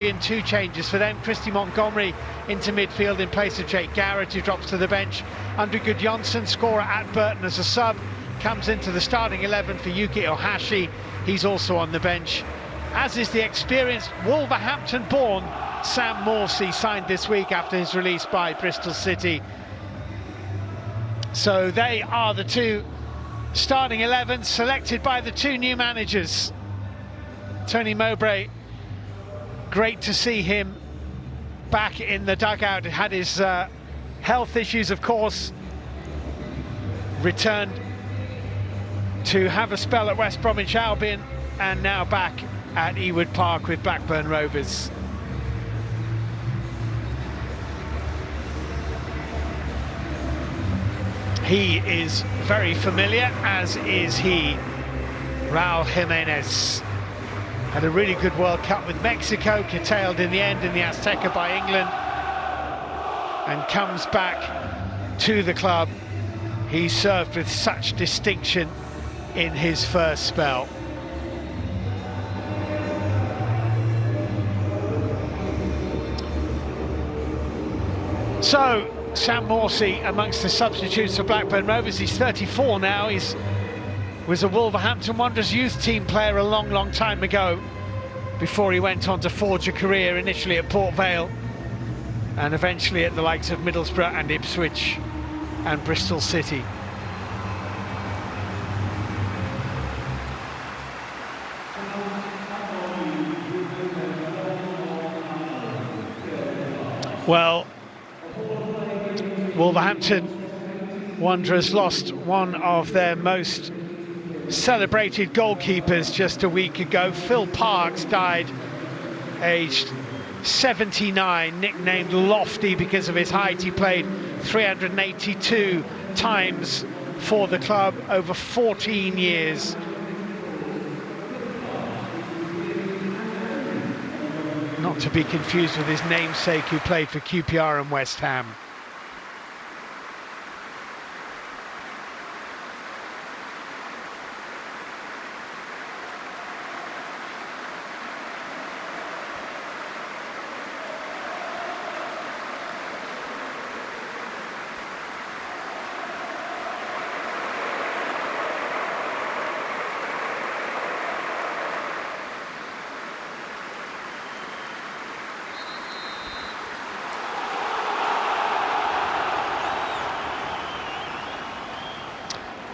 In two changes for them. Christy Montgomery into midfield in place of Jake Garrett, who drops to the bench. Andrew Gudjonsson, scorer at Burton as a sub, comes into the starting 11 for Yuki Ohashi. He's also on the bench, as is the experienced Wolverhampton-born Sam Morsey, signed this week after his release by Bristol City. So they are the two starting 11 selected by the two new managers. Tony Mowbray, great to see him back in the dugout. He had his health issues, of course, returned to have a spell at West Bromwich Albion, and now back at Ewood Park with Blackburn Rovers. He is very familiar, as is he, Raul Jimenez. Had a really good World Cup with Mexico, curtailed in the end in the Azteca by England, and comes back to the club. He served with such distinction in his first spell. So, Sam Morsey amongst the substitutes for Blackburn Rovers. He's 34 now. He's was a Wolverhampton Wanderers youth team player a long time ago, before he went on to forge a career initially at Port Vale and eventually at the likes of Middlesbrough and Ipswich and Bristol City. Well, Wolverhampton Wanderers lost one of their most celebrated goalkeepers just a week ago. Phil Parkes died aged 79, nicknamed Lofty because of his height. He played 382 times for the club over 14 years. Not to be confused with his namesake, who played for QPR and West Ham.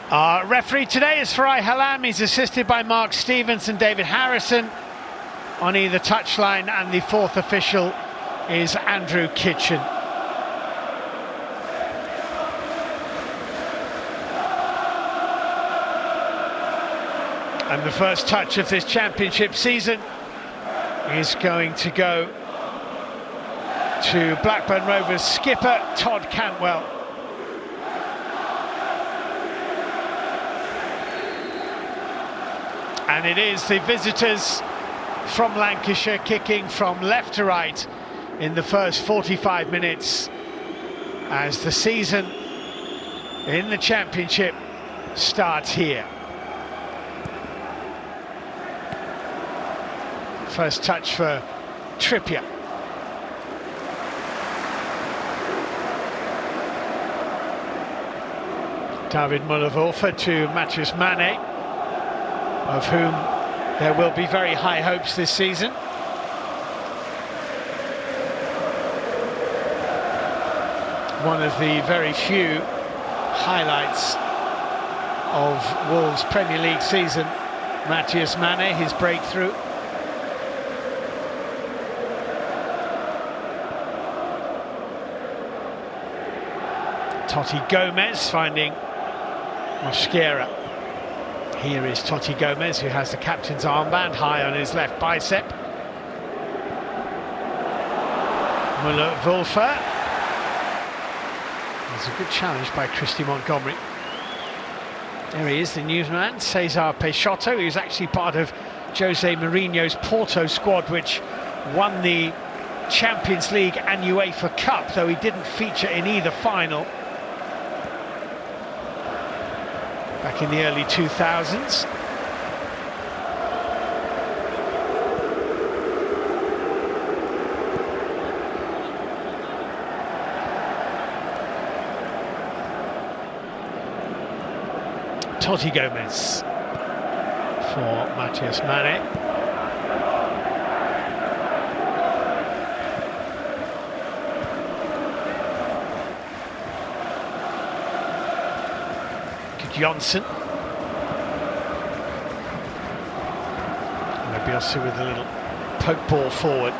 Our referee today is Farai Halam. He's assisted by Mark Stevens and David Harrison on either touchline, and the fourth official is Andrew Kitchen. And the first touch of this championship season is going to go to Blackburn Rovers skipper Todd Cantwell. And it is the visitors from Lancashire kicking from left to right in the first 45 minutes as the season in the Championship starts here. First touch for Trippier. David Muller-Wolfer to Matheus Mane, of whom there will be very high hopes this season. One of the very few highlights of Wolves' Premier League season, Matheus Mane, his breakthrough. Totti Gomez finding Mosquera. Here is Totti Gomez, who has the captain's armband high on his left bicep. Muller-Wolfer. There's a good challenge by Christy Montgomery. There he is, the newsman, Cesar Peixoto, who's actually part of Jose Mourinho's Porto squad, which won the Champions League and UEFA Cup, though he didn't feature in either final back in the early 2000s. Totti Gomez for Matthias Mane. Johnson. Bielsa with a little poke ball forward.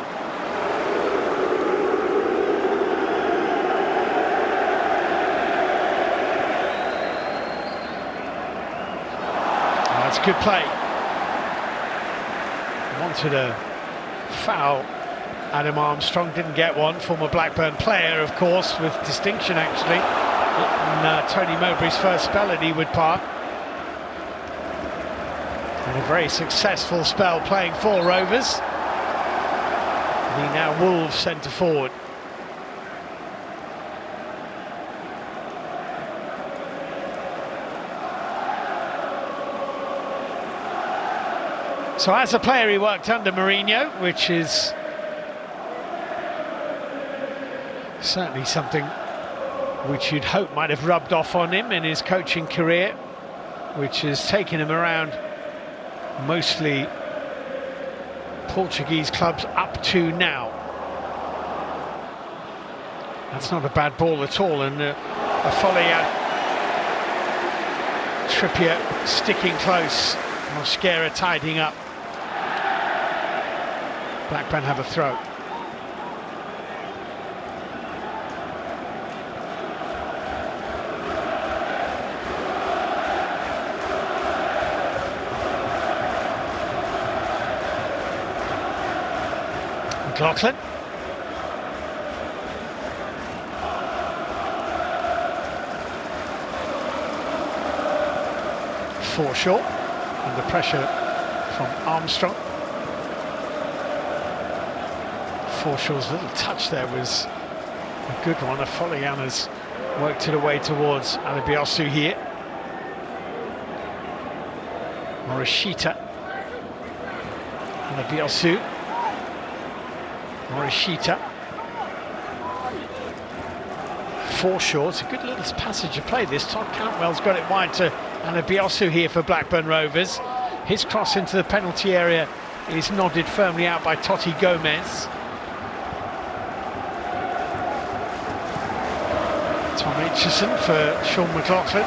That's good play. Wanted a foul. Adam Armstrong didn't get one. Former Blackburn player, of course, with distinction actually. In Tony Mowbray's first spell at Ewood Park. And a very successful spell playing for Rovers. The now Wolves centre forward. So as a player he worked under Mourinho, which is certainly something which you'd hope might have rubbed off on him in his coaching career, which has taken him around mostly Portuguese clubs up to now. That's not a bad ball at all, and a volley out. Trippier sticking close, Mosquera tidying up. Blackburn have a throw. McLaughlin. Forshaw under pressure from Armstrong. Forshaw's little touch there was a good one. Afolayan's worked it away towards Alabiasu here. Morishita. Alabiasu. Morishita. Forshaw. It's a good little passage of play this. Todd Cantwell's got it wide to Alabiasu here for Blackburn Rovers. His cross into the penalty area is nodded firmly out by Totti Gomez. Tom Aitchison for Sean McLaughlin.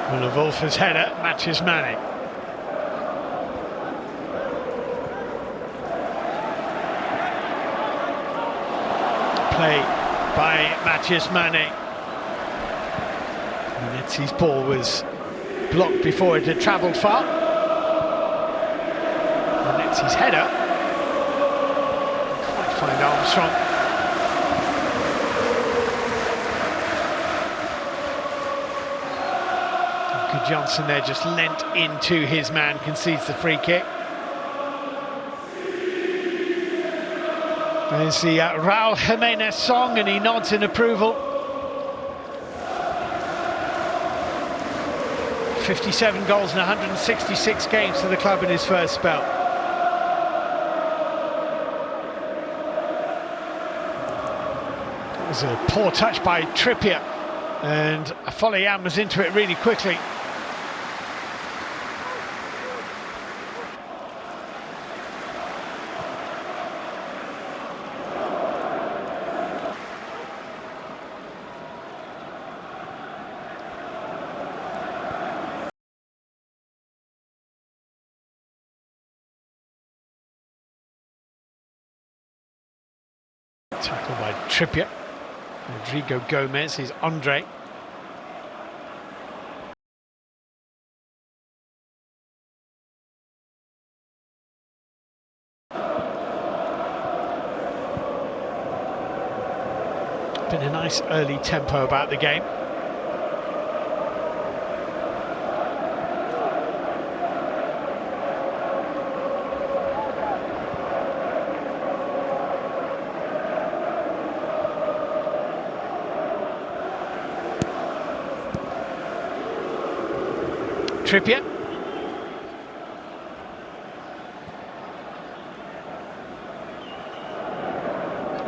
Well, Wolfer's header matches Mane. Play by Matthias Mane. Netzi's ball was blocked before it had travelled far. Netzi's header. Can't quite find Armstrong. Johnson there just lent into his man, concedes the free kick. There's the Raul Jimenez song, and he nods in approval. 57 goals in 166 games for the club in his first spell. It was a poor touch by Trippier, and Afolayan was into it really quickly. Tackle by Trippier. Rodrigo Gomez is Andre. Been a nice early tempo about the game. Trippier.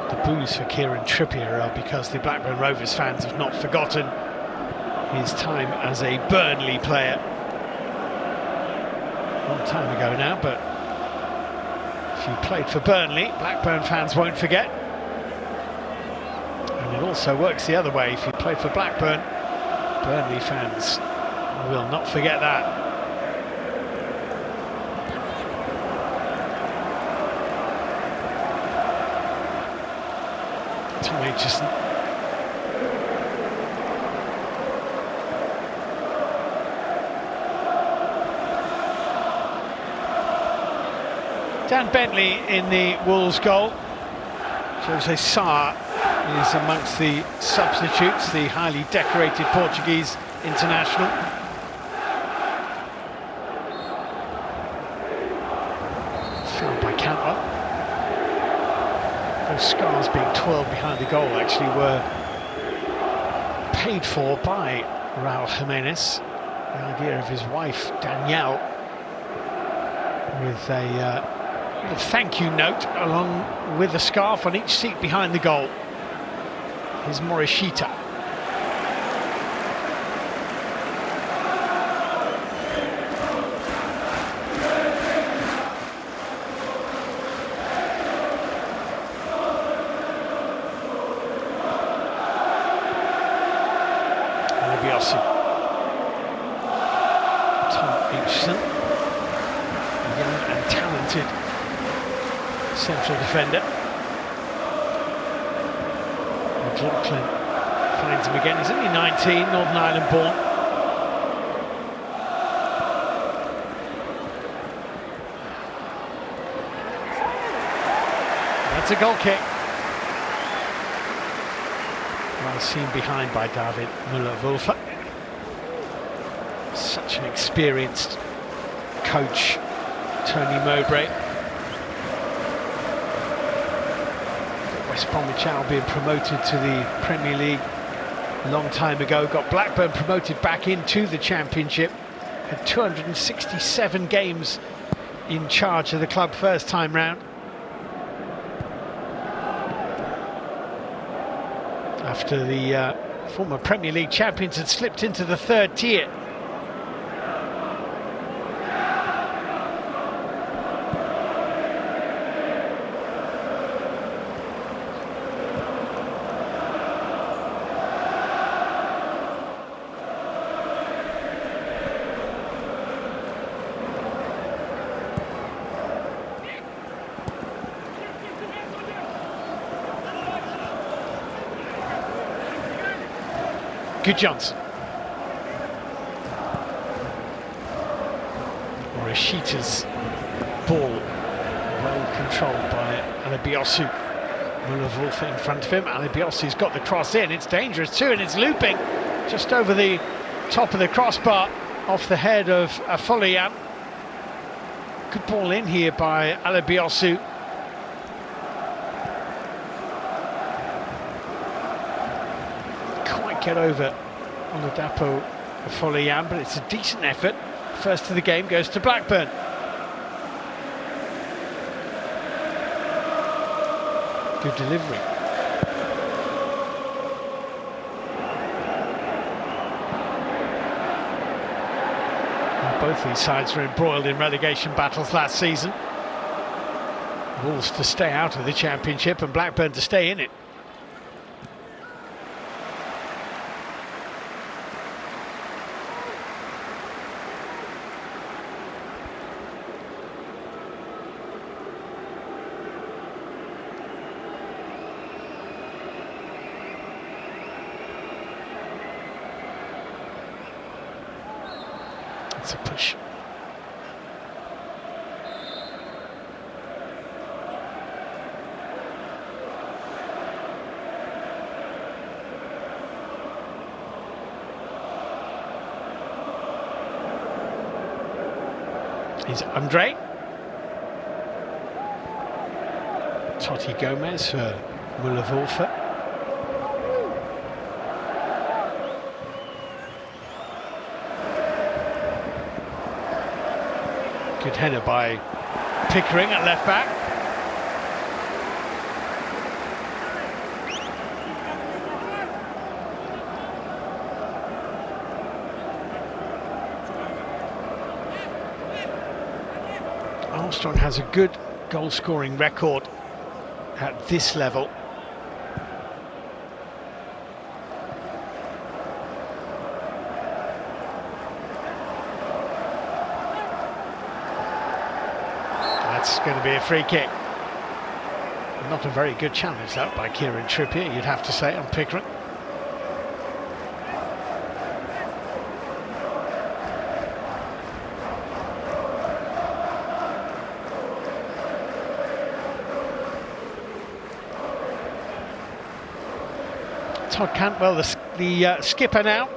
The boos for Kieran Trippier are because the Blackburn Rovers fans have not forgotten his time as a Burnley player. A long time ago now, but if you played for Burnley, Blackburn fans won't forget. And it also works the other way. If you played for Blackburn, Burnley fans will not forget that. Tom Aitchison. Dan Bentley in the Wolves goal. Jose Sá is amongst the substitutes, the highly decorated Portuguese international. Fouled by Cantwell. Those scars being twirled behind the goal actually were paid for by Raul Jimenez. The idea of his wife Danielle with a thank you note along with a scarf on each seat behind the goal. Here's Morishita. Alabiosu. Tom Aitchison, young and talented central defender. McLaughlin finds him again. He's only 19, Northern Ireland born. That's a goal kick. Well seen behind by David Müller-Wölfe. Such an experienced coach, Tony Mowbray. West Bromwich Albion promoted to the Premier League a long time ago, got Blackburn promoted back into the Championship, had 267 games in charge of the club first time round. After the former Premier League champions had slipped into the third tier. Good Johnson. Morishita's ball, well controlled by Alabiosu. Müller-Wölfe in front of him. Alabiosu's got the cross in. It's dangerous too, and it's looping just over the top of the crossbar, off the head of Afolayan. Good ball in here by Alabiosu. Get over on the Dapo Afolayan, but it's a decent effort. First of the game goes to Blackburn. Good delivery. Well, both these sides were embroiled in relegation battles last season. Wolves to stay out of the Championship and Blackburn to stay in it. It's a push. Is Andre. Totti Gomez for Müller-Wölfe. Good header by Pickering at left back. Armstrong has a good goal-scoring record at this level. That's going to be a free kick. Not a very good challenge that by Kieran Trippier, you'd have to say, on Pickering. Todd Cantwell, the skipper now.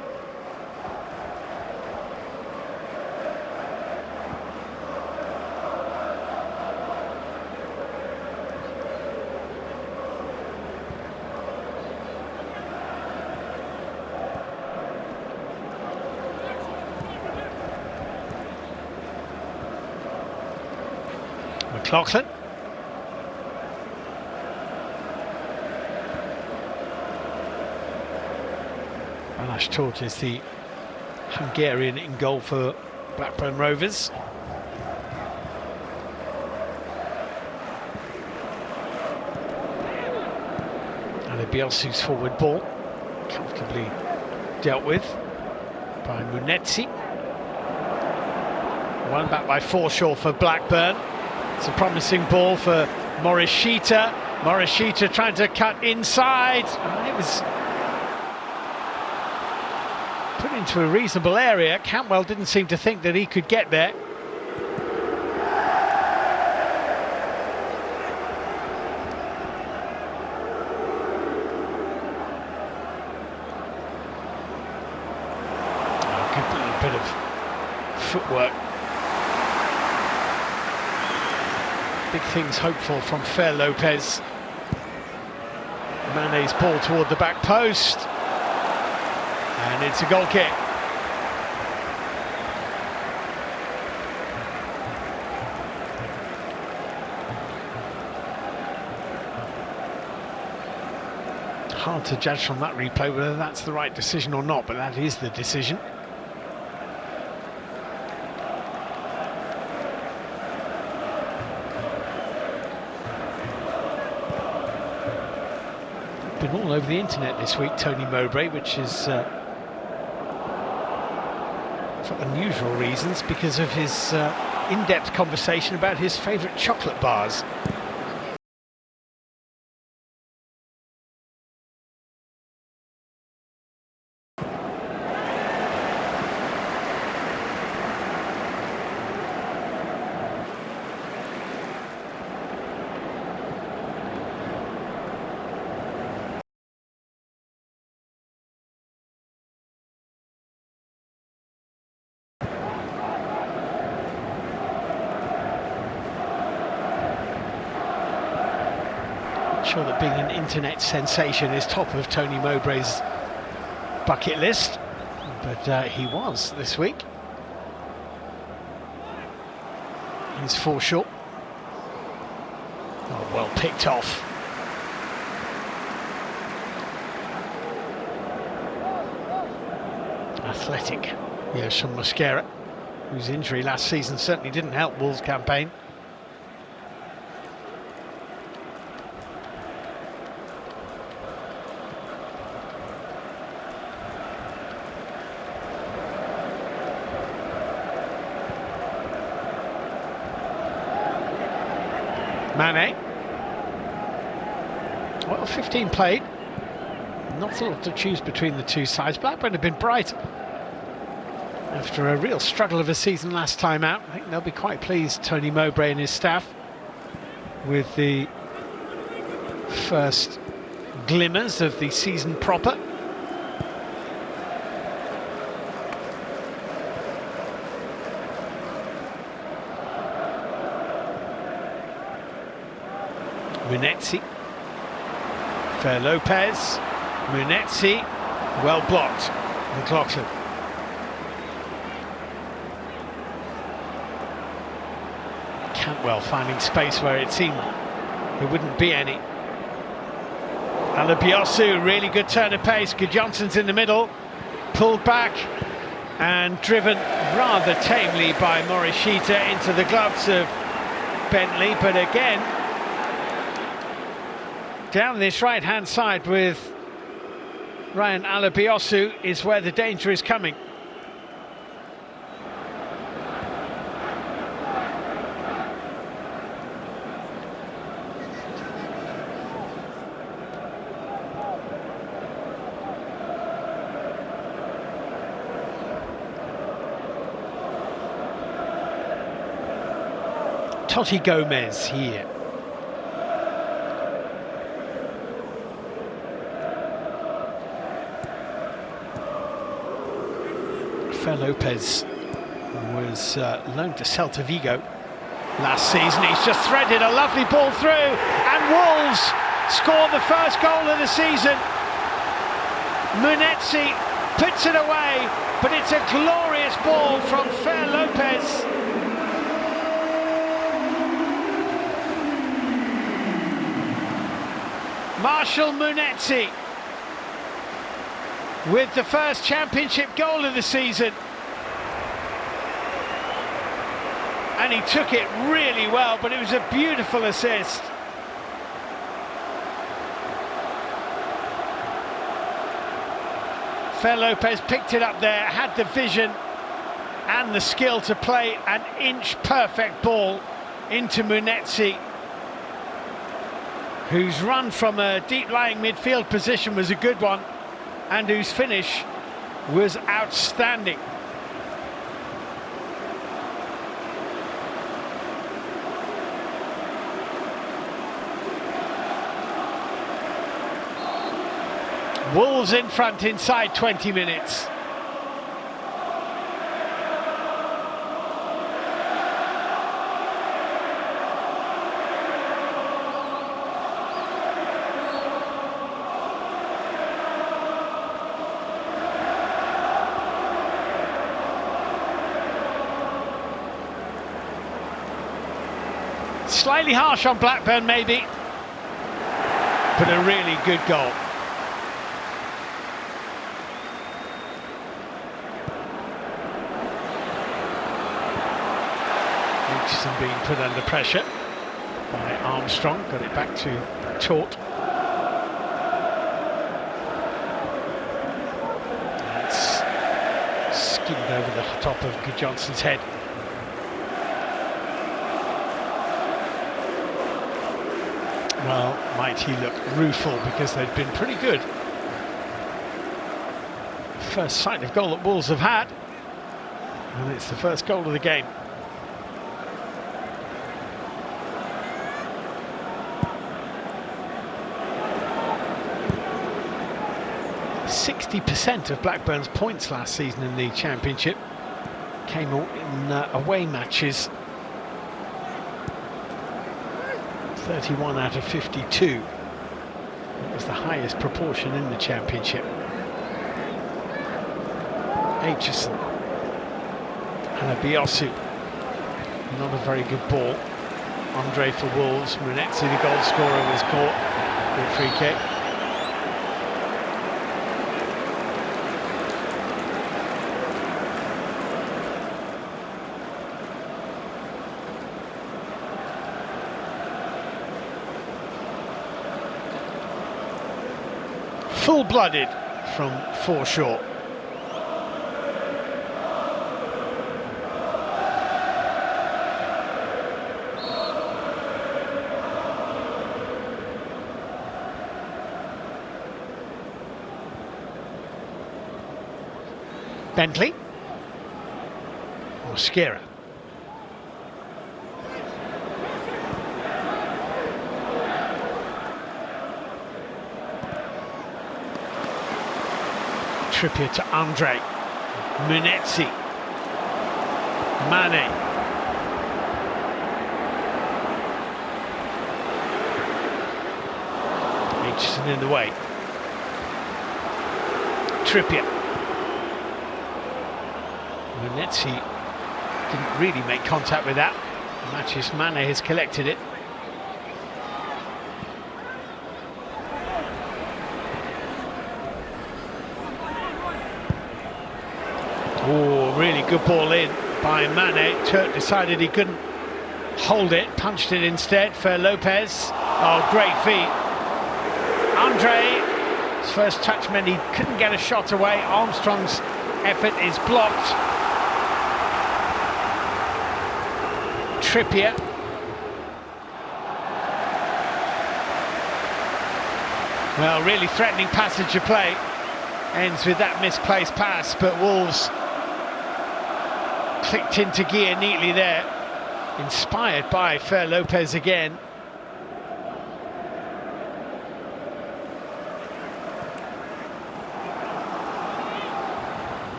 McLaughlin. Balázs Tóth is the Hungarian in goal for Blackburn Rovers. And Bielsu's forward ball, comfortably dealt with by Munetsi. One back by Forshaw for Blackburn. It's a promising ball for Morishita. Morishita trying to cut inside. And it was put into a reasonable area. Cantwell didn't seem to think that he could get there. Good little bit of footwork. Big things hopeful from Fer Lopez. Mane's ball toward the back post. And it's a goal kick. Hard to judge from that replay whether that's the right decision or not, but that is the decision. Been all over the internet this week, Tony Mowbray, which is for unusual reasons, because of his in-depth conversation about his favourite chocolate bars. Sure that being an internet sensation is top of Tony Mowbray's bucket list, but he was this week. He's Forshaw. Oh, well picked off. Athletic Yerson Mosquera, whose injury last season certainly didn't help Wolves' campaign. Mane. Well, 15 played. Not a lot to choose between the two sides. Blackburn have been bright after a real struggle of a season last time out. I think they'll be quite pleased, Tony Mowbray and his staff, with the first glimmers of the season proper. Munetsi, Fer Lopez, Munetsi, well blocked, McLaughlin. Cantwell finding space where it seemed there wouldn't be any. Alabiosu, really good turn of pace. Gudjonsson's in the middle, pulled back and driven rather tamely by Morishita into the gloves of Bentley, but again down this right hand side with Ryan Alabiosu is where the danger is coming. Totti Gomez here. Fer Lopez was loaned to Celta Vigo last season. He's just threaded a lovely ball through, and Wolves score the first goal of the season. Munetsi puts it away, but it's a glorious ball from Fer Lopez. Marshall Munetsi with the first championship goal of the season, and he took it really well, but it was a beautiful assist. Fer Lopez picked it up there, had the vision and the skill to play an inch perfect ball into Munetsi, whose run from a deep-lying midfield position was a good one, and whose finish was outstanding. Wolves in front inside 20 minutes. Slightly harsh on Blackburn maybe, but a really good goal. Richardson being put under pressure by Armstrong, got it back to Taut. It's skimmed over the top of Gudjonsson's head. Well, might he look rueful, because they've been pretty good. First sight of goal that Wolves have had, and it's the first goal of the game. %60% of Blackburn's points last season in the Championship came in away matches. 31 out of 52. That was the highest proportion in the Championship. Aitchison. Alabiosu. Not a very good ball. Andre for Wolves. Munetsi, the goal scorer, was caught with a free kick. Full-blooded from Forshaw. Bentley or Skira. Trippier to Andre. Munetsi. Mane. Aitchison in the way. Trippier. Munetsi didn't really make contact with that. Matthews Mane has collected it. Oh, really good ball in by Mane. Turk decided he couldn't hold it, punched it instead for Lopez. Oh, great feet. Andre, his first touch meant he couldn't get a shot away. Armstrong's effort is blocked. Trippier. Well, really threatening passage of play. Ends with that misplaced pass, but Wolves clicked into gear neatly there. Inspired by Fer Lopez again.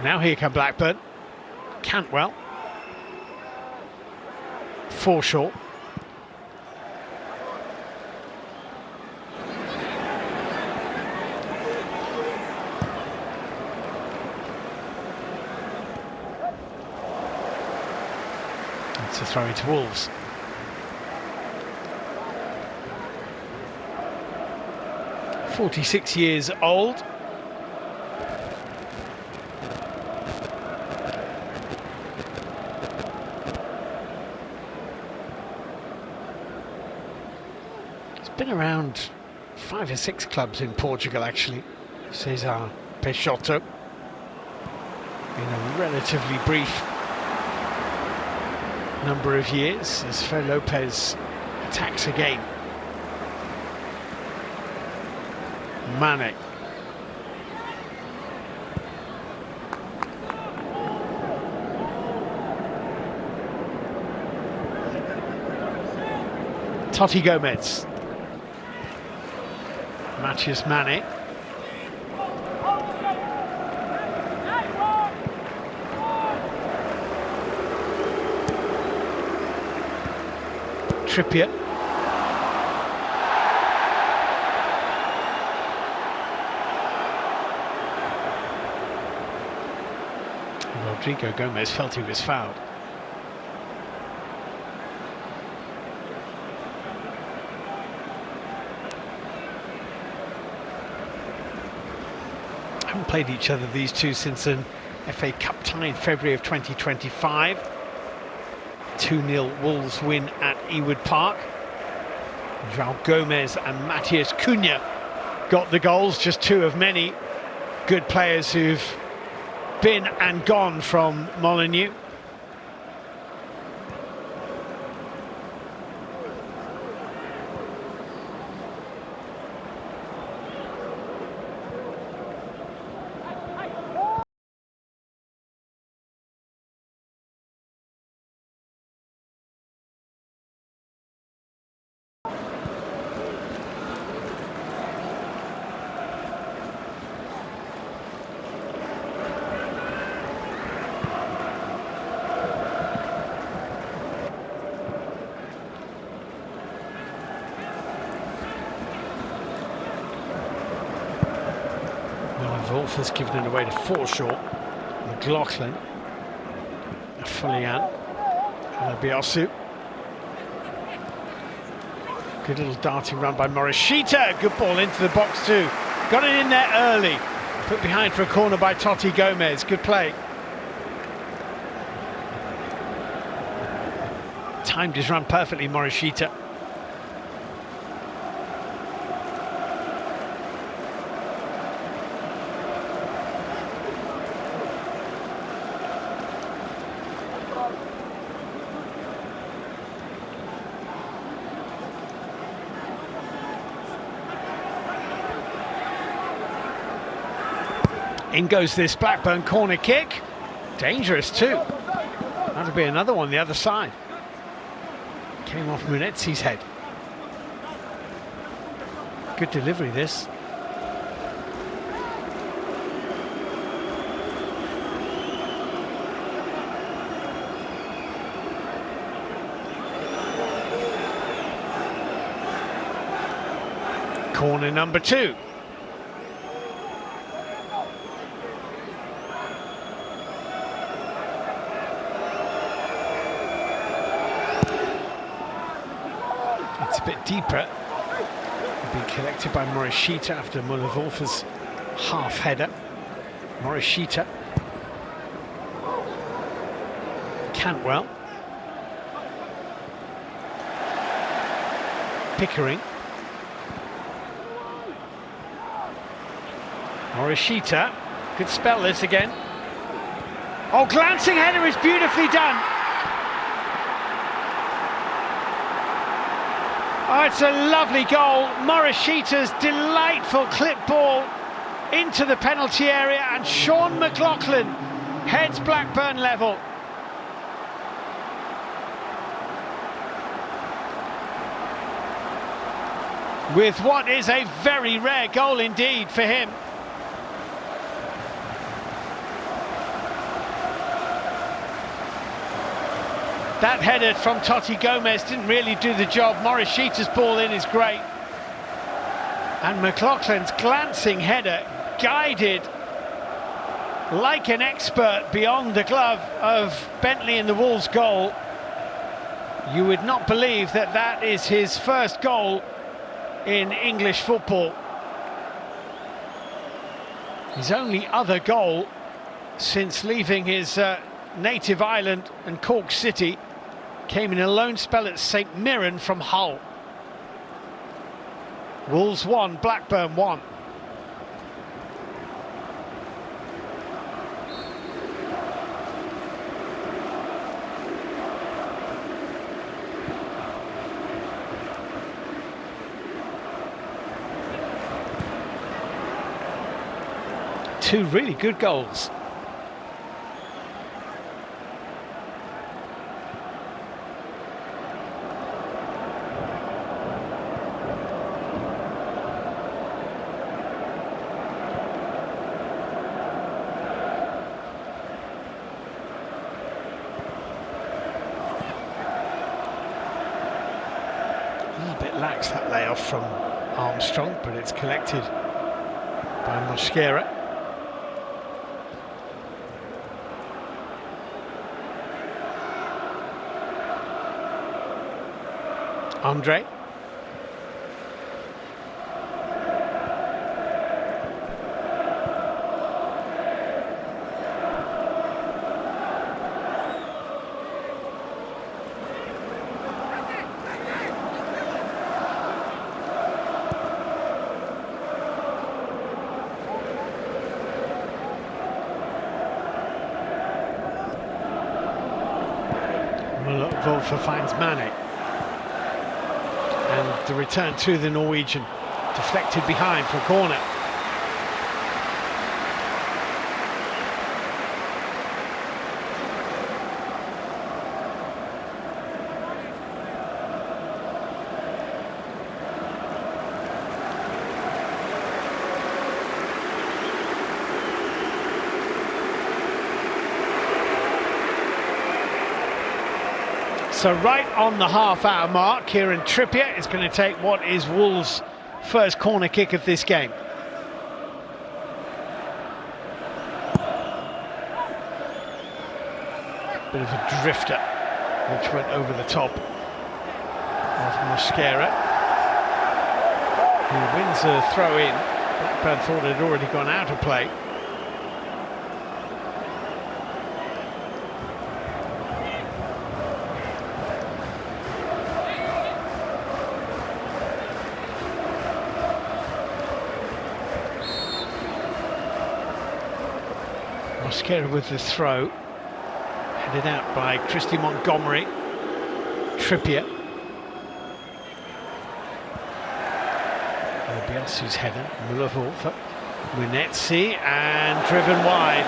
Now here come Blackburn. Cantwell. Forshaw. It's a throw into Wolves. "46 years old. He's been around 5 or 6 clubs in Portugal, actually. Cesar Peixoto, in a relatively brief number of years, as Fer Lopez attacks again. Mane. Totti Gomez. Mathias Mane. Trippier. Rodrigo Gomez felt he was fouled. Haven't played each other, these two, since an FA Cup tie in February of 2025. 2-0 Wolves win at Ewood Park. João Gomez and Matheus Cunha got the goals, just two of many good players who've been and gone from Molineux. Wolf has given it away to Forshaw. McLaughlin. Fullian. Alabiosu. Good little darting run by Morishita. Good ball into the box too. Got it in there early. Put behind for a corner by Totti Gomez. Good play. Timed his run perfectly, Morishita. In goes this Blackburn corner kick. Dangerous too. That'll be another one the other side. Came off Munetzi's head. Good delivery this. Corner number 2. bit deeper. Be collected by Morishita after Wolverhampton's half header. Morishita. Cantwell. Pickering. Morishita. Could spell this again. Oh, glancing header is beautifully done. Oh, it's a lovely goal. Morishita's delightful clip ball into the penalty area, and Sean McLaughlin heads Blackburn level. With what is a very rare goal indeed for him. That header from Totti Gomez didn't really do the job. Morishita's ball in is great. And McLaughlin's glancing header, guided like an expert beyond the glove of Bentley in the Wolves goal. You would not believe that that is his first goal in English football. His only other goal since leaving his native island and Cork City came in a loan spell at St Mirren from Hull. Wolves 1, Blackburn 1. Two really good goals. Lacks that layoff from Armstrong, but it's collected by Mosquera. Andre. Wolfer finds Mane, and the return to the Norwegian, deflected behind for a corner. So right on the half-hour mark, Kieran Trippier is going to take what is Wolves' first corner kick of this game. Bit of a drifter, which went over the top of Mosquera, who wins a throw-in. Blackburn thought it had already gone out of play. Mosquera with the throw, headed out by Christy Montgomery. Trippier. Bielsu's header, Wolverhampton. Munetsi, and driven wide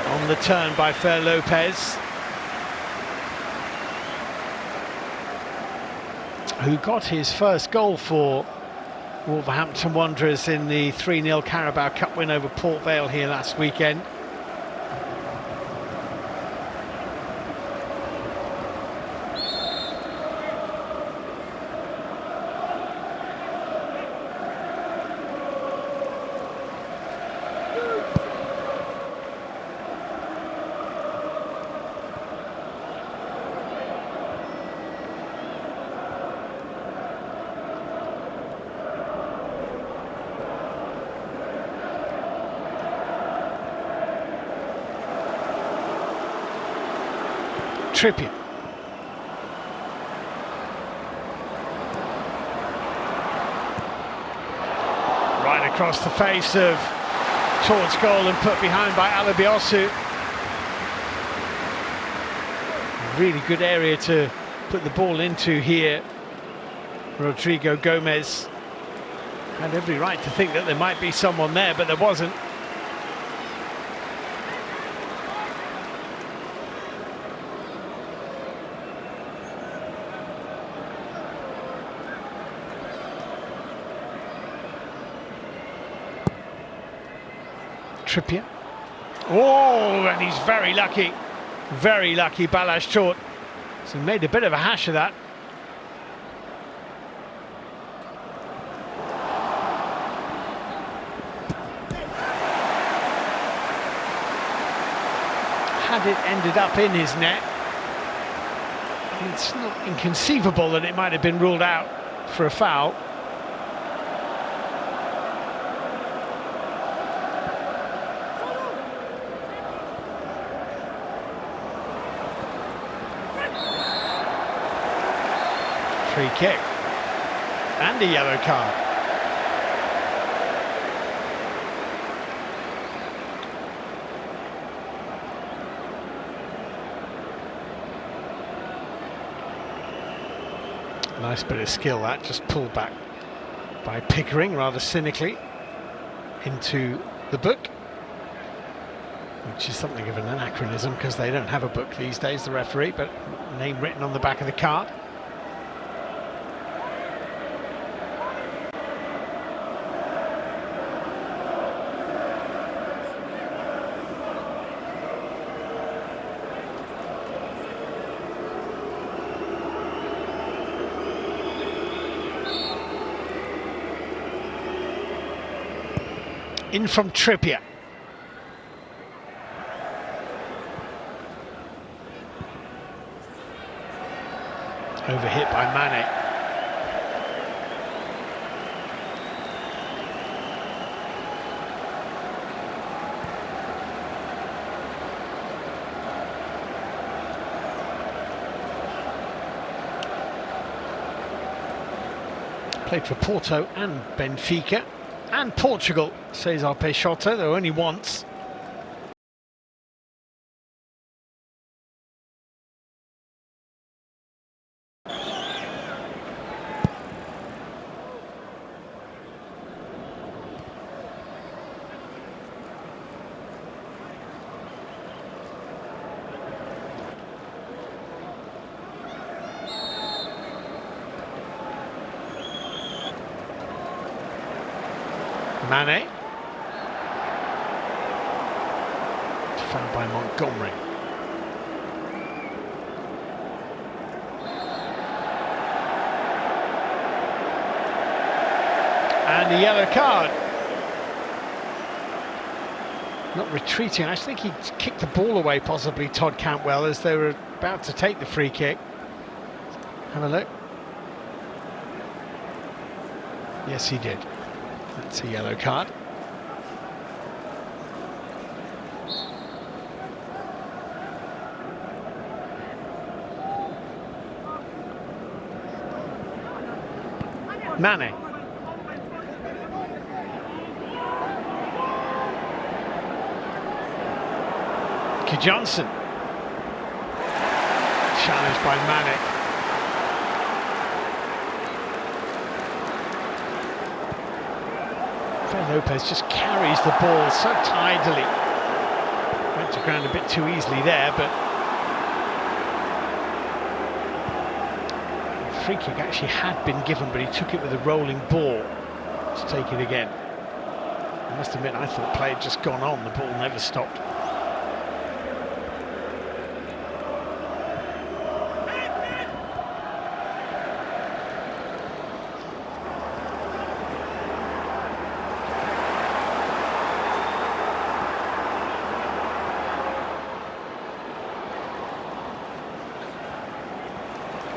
on the turn by Fer Lopez, who got his first goal for Wolverhampton Wanderers in the 3-0 Carabao Cup win over Port Vale here last weekend. Trippier. Right across the face of towards goal and put behind by Alabiosu. Really good area to put the ball into here. Rodrigo Gomez had every right to think that there might be someone there, but there wasn't. Trippier. Oh, and he's very lucky. Very lucky, Balázs Tóth. So he made a bit of a hash of that. Had it ended up in his net, it's not inconceivable that it might have been ruled out for a foul. Free kick and a yellow card. Nice bit of skill that, just pulled back by Pickering rather cynically into the book, which is something of an anachronism because they don't have a book these days, the referee, but name written on the back of the card. In from Trippier. Overhit by Mane. Played for Porto and Benfica. And Portugal, César Peixoto, though only once. Mane. Found by Montgomery. And a yellow card. Not retreating, I think he kicked the ball away possibly, Todd Cantwell, as they were about to take the free kick. Have a look. Yes, he did. That's a yellow card. Mane. Johnson. Challenged by Mane. Lopez just carries the ball so tidily. Went to ground a bit too easily there, but the free kick actually had been given, but he took it with a rolling ball to take it again. I must admit, I thought play had just gone on, the ball never stopped.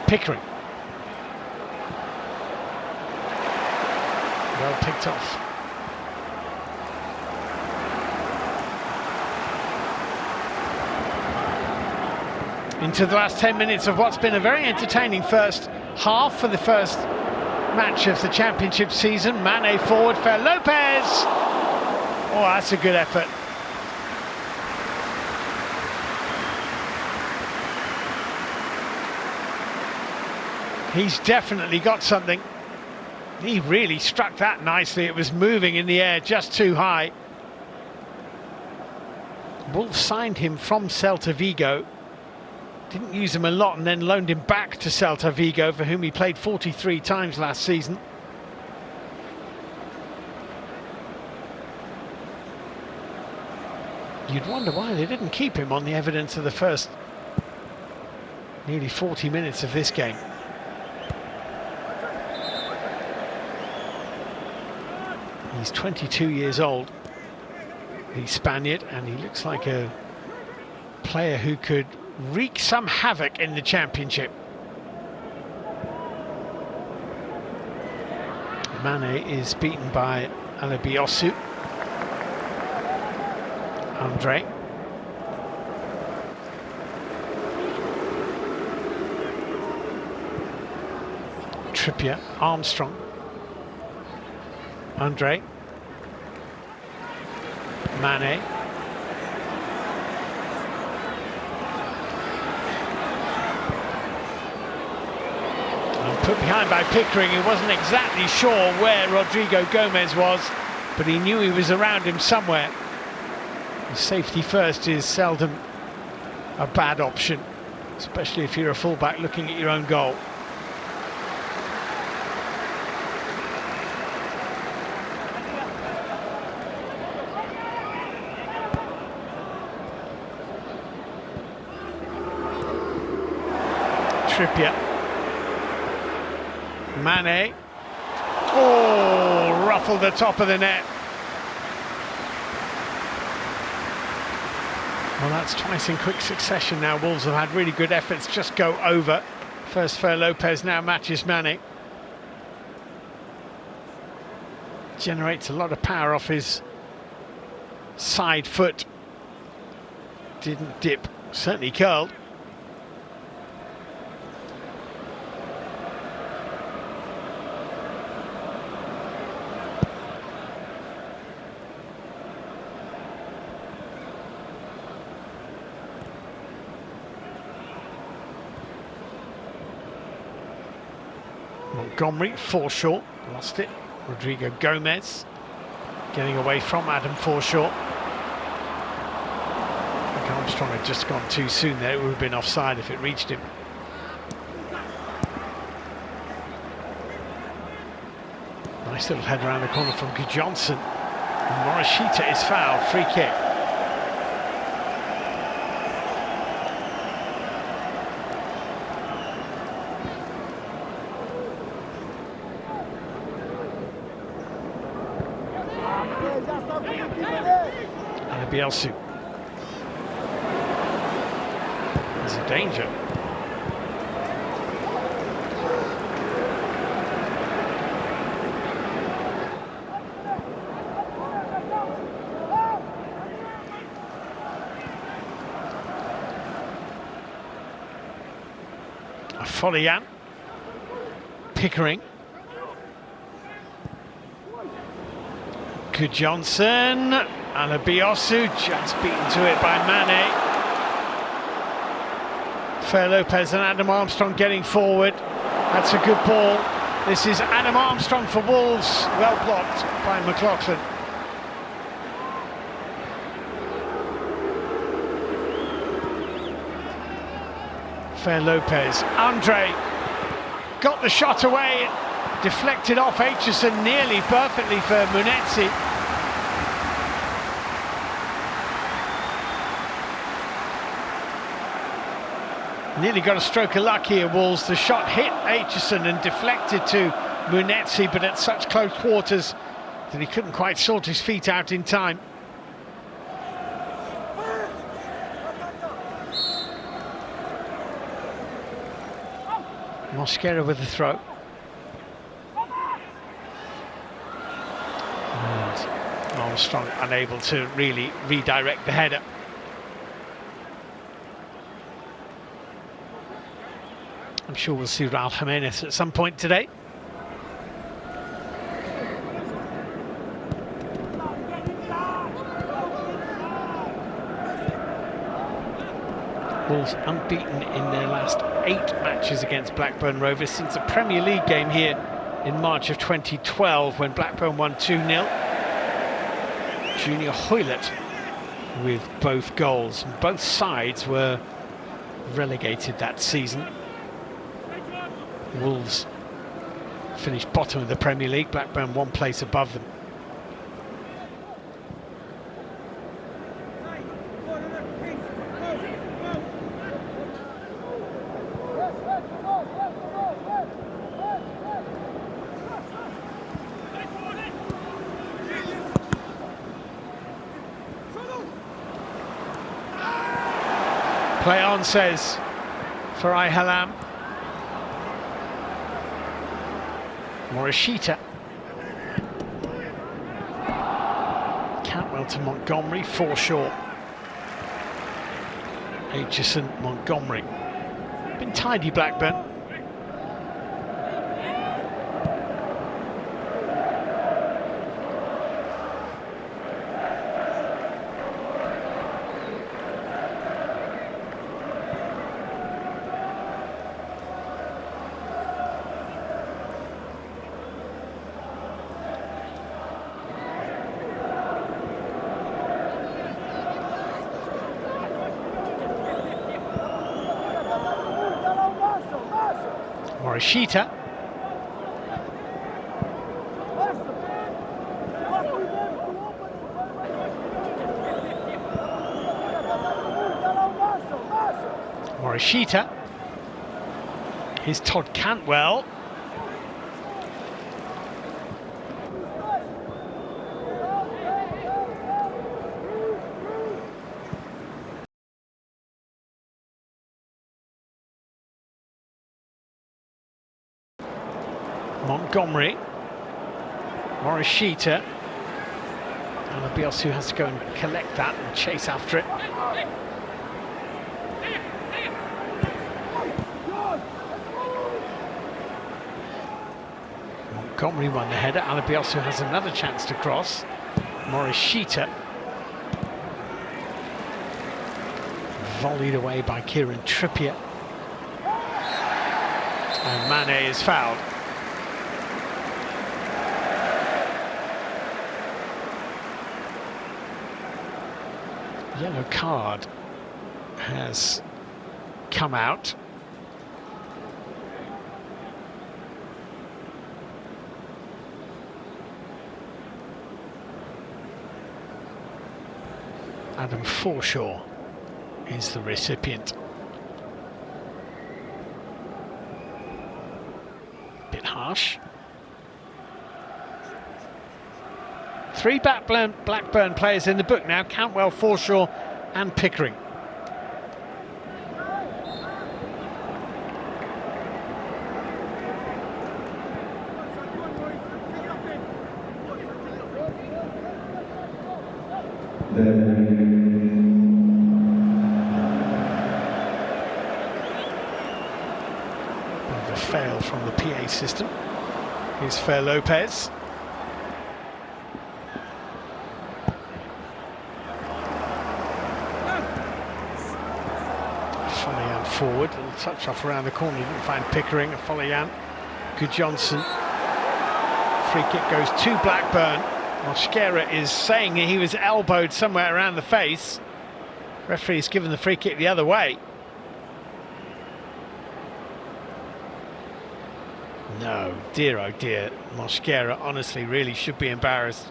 Pickering. Well picked off. into the last 10 minutes of what's been a very entertaining first half for the first match of the championship season. Mane forward for Lopez. Oh, that's a good effort. He's definitely got something. He really struck that nicely. It was moving in the air just too high. Wolves signed him from Celta Vigo. Didn't use him a lot and then loaned him back to Celta Vigo, for whom he played 43 times last season. You'd wonder why they didn't keep him on the evidence of the first nearly 40 minutes of this game. He's 22 years old, the Spaniard, and he looks like a player who could wreak some havoc in the championship. Mane is beaten by Alabiosu. Andre. Trippier, Armstrong. Andre. Mane. Put behind by Pickering. He wasn't exactly sure where Rodrigo Gomez was, but he knew he was around him somewhere. Safety first is seldom a bad option, especially if you're a fullback looking at your own goal. Trippier. Mane. Oh, ruffled the top of the net. Well, that's twice in quick succession now. Wolves have had really good efforts just go over. First for Lopez, now matches Mane. Generates a lot of power off his side foot. Didn't dip, certainly curled. Montgomery, Forshaw, lost it. Rodrigo Gomez getting away from Adam Forshaw. I think Armstrong had just gone too soon there. It would have been offside if it reached him. Nice little head around the corner from Johnson. Morishita is fouled, free kick. Bielsu. There's a danger. Folian. Pickering. Good Johnson. Alabiosu just beaten to it by Mane. Fer Lopez and Adam Armstrong getting forward. That's a good ball. This is Adam Armstrong for Wolves. Well blocked by McLaughlin. Fer Lopez. Andre got the shot away. Deflected off Aitchison nearly perfectly for Munetsi. Nearly got a stroke of luck here, Wolves. The shot hit Aitchison and deflected to Munetsi, but at such close quarters that he couldn't quite sort his feet out in time. Mosquera with the throw. And Armstrong unable to really redirect the header. I'm sure we'll see Raul Jimenez at some point today. Wolves unbeaten in their last 8 matches against Blackburn Rovers since a Premier League game here in March of 2012 when Blackburn won 2-0. Junior Hoylett with both goals. Both sides were relegated that season. Wolves finished bottom of the Premier League, Blackburn 1 place above them. Play on, says Farai Halam. Morishita. Cantwell to Montgomery, Forshaw. Aitchison, Montgomery. Been tidy, Blackburn. Morishita. Morishita. Here's Todd Cantwell. Montgomery, Morishita, and Abios has to go and collect that and chase after it. Montgomery won the header. Alabiosu has another chance to cross. Morishita volleyed away by Kieran Trippier, and Mane is fouled. Yellow card has come out. Adam Forshaw is the recipient. Bit harsh. 3 Blackburn players in the book now: Cantwell, Forshaw and Pickering. A fail from the PA system. Here's Fer Lopez. Forward, little touch off around the corner, didn't find Pickering. Afolayan, good Johnson. Free kick goes to Blackburn. Mosquera is saying he was elbowed somewhere around the face. Referee's given the free kick the other way. No, dear oh dear, Mosquera honestly really should be embarrassed.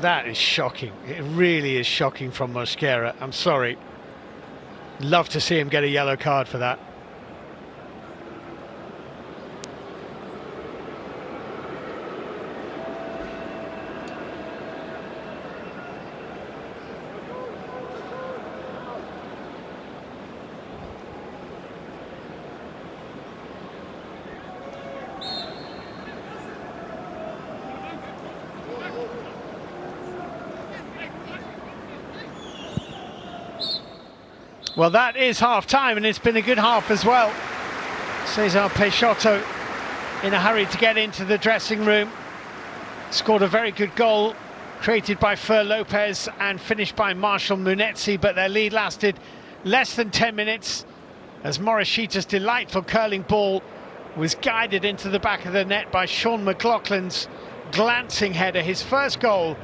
That is shocking. It really is shocking from Mosquera. I'm sorry. Love to see him get a yellow card for that. Well, that is half-time, and it's been a good half as well. Cesar Peixoto in a hurry to get into the dressing room. Scored a very good goal, created by Fer Lopez and finished by Marshall Munetsi, but their lead lasted less than 10 minutes as Morishita's delightful curling ball was guided into the back of the net by Sean McLaughlin's glancing header, his first goal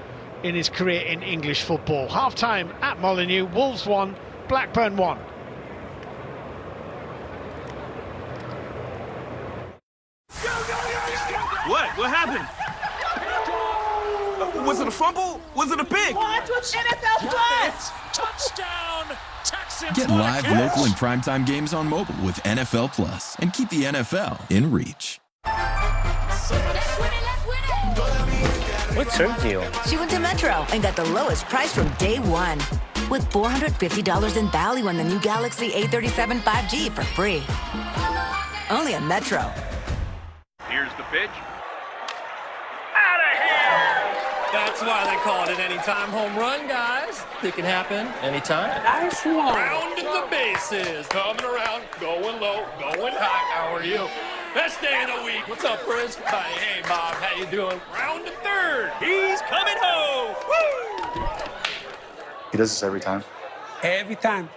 in his career in English football. Half-time at Molineux, Wolves 1, Blackburn 1. What happened? Was it a fumble? Was it a pick? Watch NFL Plus! Touchdown, Texans! Get live, local, and primetime games on mobile with NFL Plus, and keep the NFL in reach. What's her deal? She went to Metro and got the lowest price from day one. With $450 in value on the new Galaxy A37 5G for free. Only at Metro. Here's the pitch. That's why they call it an anytime home run, guys. It can happen anytime. Nice one. Rounding the bases, coming around, going low, going high. How are you? Best day of the week. What's up, Chris? Hey, Bob. How you doing? Round to third. He's coming home. Woo! He does this every time. Every time.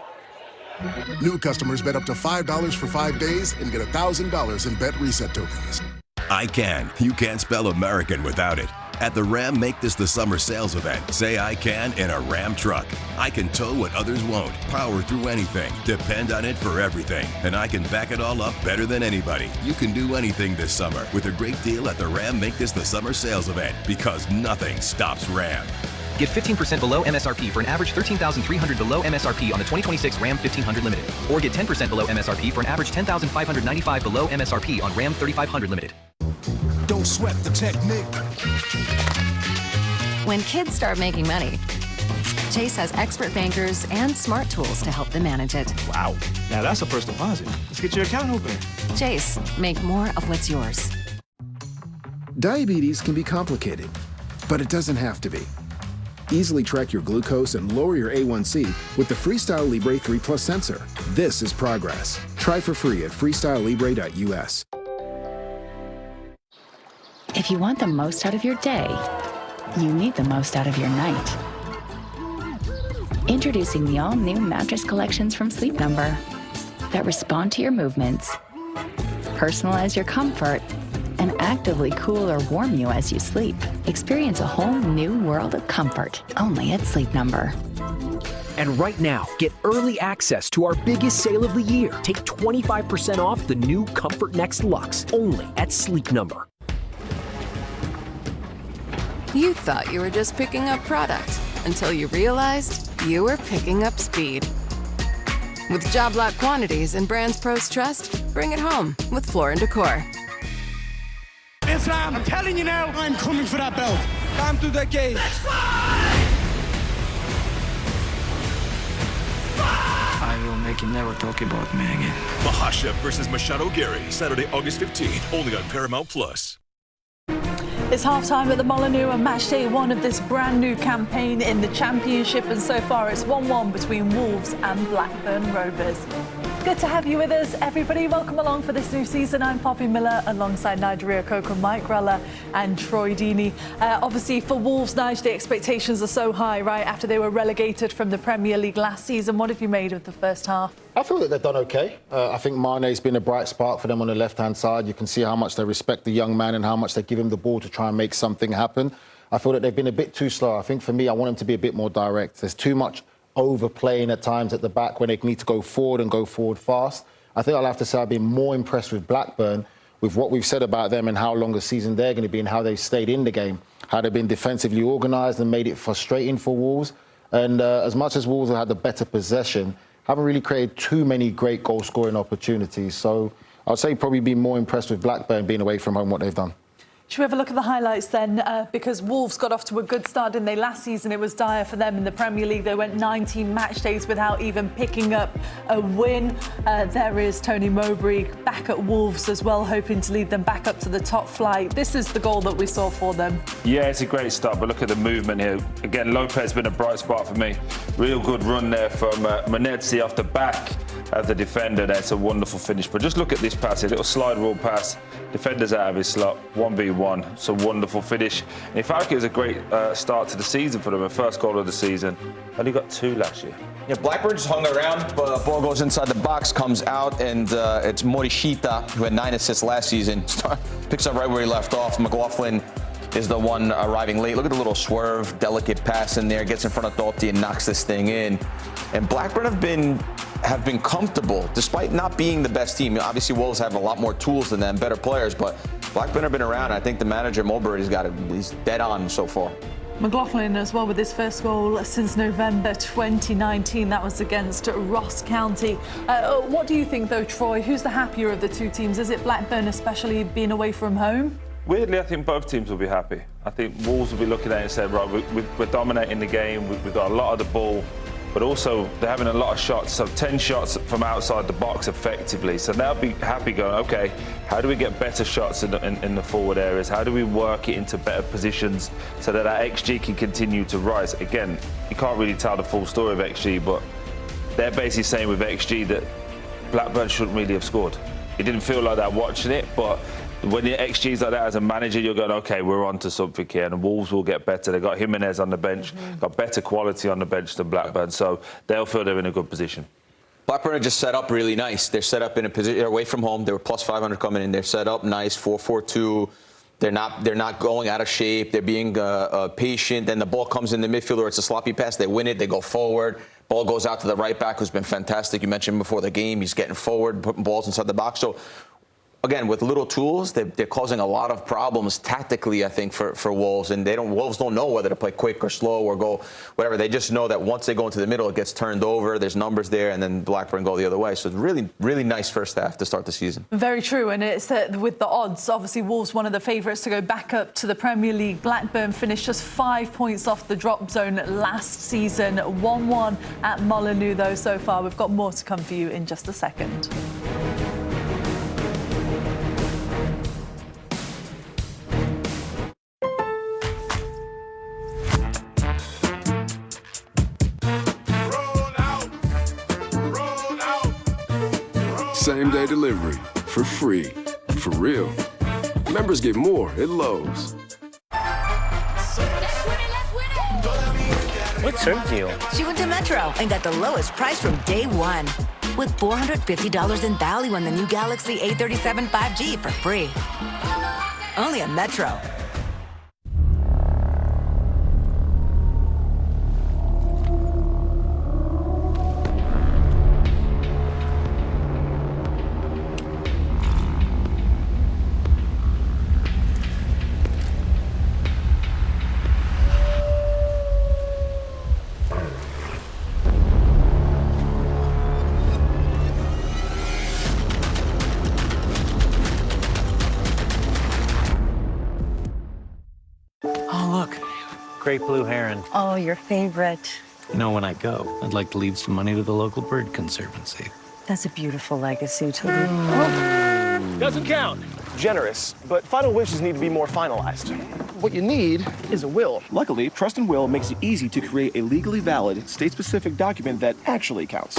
New customers bet up to $5 for 5 days and get $1,000 in bet reset tokens. I can. You can't spell American without it. At the Ram Make This the Summer sales event, say I can in a Ram truck. I can tow what others won't, power through anything, depend on it for everything, and I can back it all up better than anybody. You can do anything this summer with a great deal at the Ram Make This the Summer sales event, because nothing stops Ram. Get 15% below MSRP for an average $13,300 below MSRP on the 2026 Ram 1500 Limited. Or get 10% below MSRP for an average $10,595 below MSRP on Ram 3500 Limited. Don't sweat the technique. When kids start making money, Chase has expert bankers and smart tools to help them manage it. Wow. Now that's a first deposit. Let's get your account open. Chase, make more of what's yours. Diabetes can be complicated, but it doesn't have to be. Easily track your glucose and lower your A1C with the Freestyle Libre 3 Plus sensor. This is progress. Try for free at freestylelibre.us. If you want the most out of your day, you need the most out of your night. Introducing the all-new mattress collections from Sleep Number that respond to your movements, personalize your comfort, and actively cool or warm you as you sleep. Experience a whole new world of comfort, only at Sleep Number. And right now, get early access to our biggest sale of the year. Take 25% off the new Comfort Next Luxe, only at Sleep Number. You thought you were just picking up product until you realized you were picking up speed. With job lot quantities and brands pros trust, bring it home with Floor & Decor. Islam, I'm telling you now, I'm coming for that belt. Come to the cage. I will make him never talk about me again. Mahasha versus Machado Gary, Saturday, August 15th, only on Paramount Plus. It's half-time at the Molineux and match day one of this brand new campaign in the Championship, and so far it's 1-1 between Wolves and Blackburn Rovers. Good to have you with us, everybody. Welcome along for this new season. I'm Poppy Miller alongside Nigeria Coco, Mike Grella and Troy Deeney. Obviously for Wolves, Nige, the expectations are so high, right, after they were relegated from the Premier League last season. What have you made of the first half? I feel that they've done okay. I think Mane's been a bright spark for them on the left-hand side. You can see how much they respect the young man and how much they give him the ball to try and make something happen. I feel that they've been a bit too slow. I think for me, I want them to be a bit more direct. There's too much overplaying at times at the back when they need to go forward and go forward fast. I think I'll have to say I've been more impressed with Blackburn, with what we've said about them and how long a season they're going to be and how they've stayed in the game, how they've been defensively organised and made it frustrating for Wolves. And as much as Wolves have had the better possession, haven't really created too many great goal-scoring opportunities. So I'd say probably be more impressed with Blackburn being away from home, what they've done. Should we have a look at the highlights then? Because Wolves got off to a good start, didn't they? Last season it was dire for them in the Premier League. They went 19 match days without even picking up a win. There is Tony Mowbray back at Wolves as well, hoping to lead them back up to the top flight. This is the goal that we saw for them. Yeah, it's a great start, but look at the movement here. Again, Lopez has been a bright spot for me. Real good run there from Manetzi off the back of the defender. That's a wonderful finish. But just look at this pass, a little slide rule pass. Defender's out of his slot, 1v1. It's a wonderful finish. And in fact, it was a great start to the season for them, the first goal of the season. Only got 2 last year. Yeah, Blackburn just hung around, but ball goes inside the box, comes out, and it's Morishita, who had 9 assists last season, picks up right where he left off. McLaughlin is the one arriving late. Look at the little swerve, delicate pass in there, gets in front of Doughty and knocks this thing in. And Blackburn have been comfortable, despite not being the best team. Obviously, Wolves have a lot more tools than them, better players, but Blackburn have been around. I think the manager, Mulberry, he's dead on so far. McLaughlin as well with his first goal since November 2019. That was against Ross County. What do you think, though, Troy? Who's the happier of the two teams? Is it Blackburn, especially being away from home? Weirdly, I think both teams will be happy. I think Wolves will be looking at it and saying, right, we're dominating the game. We've got a lot of the ball. But also, they're having a lot of shots, so 10 shots from outside the box effectively. So they'll be happy going, okay, how do we get better shots in the forward areas? How do we work it into better positions so that our XG can continue to rise? Again, you can't really tell the full story of XG, but they're basically saying with XG that Blackburn shouldn't really have scored. It didn't feel like that watching it, but when your XG's like that as a manager, you're going, okay, we're on to something here, and Wolves will get better. They've got Jimenez on the bench, got better quality on the bench than Blackburn, so they'll feel they're in a good position. Blackburn are just set up really nice. They're set up in a position, they're away from home. They were plus 500 coming in. They're set up nice, 4-4-2. They're not going out of shape. They're being patient. Then the ball comes in the midfield, or it's a sloppy pass. They win it. They go forward. Ball goes out to the right back, who's been fantastic. You mentioned before the game, he's getting forward, putting balls inside the box. So, again, with little tools, they're causing a lot of problems tactically, I think, for Wolves. And Wolves don't know whether to play quick or slow or go whatever. They just know that once they go into the middle, it gets turned over. There's numbers there, and then Blackburn go the other way. So it's really, really nice first half to start the season. Very true, and it's with the odds. Obviously, Wolves one of the favourites to go back up to the Premier League. Blackburn finished just 5 points off the drop zone last season. 1-1 at Molineux, though, so far. We've got more to come for you in just a second. Same-day delivery for free. For real. Members get more at Lowe's. What's her deal? She went to Metro and got the lowest price from day one. With $450 in value on the new Galaxy A37 5G for free. Only at Metro. Great blue heron. Oh, your favorite. You know, when I go, I'd like to leave some money to the local bird conservancy. That's a beautiful legacy, Toby. Doesn't count. Generous, but final wishes need to be more finalized. What you need is a will. Luckily, Trust and Will makes it easy to create a legally valid, state-specific document that actually counts.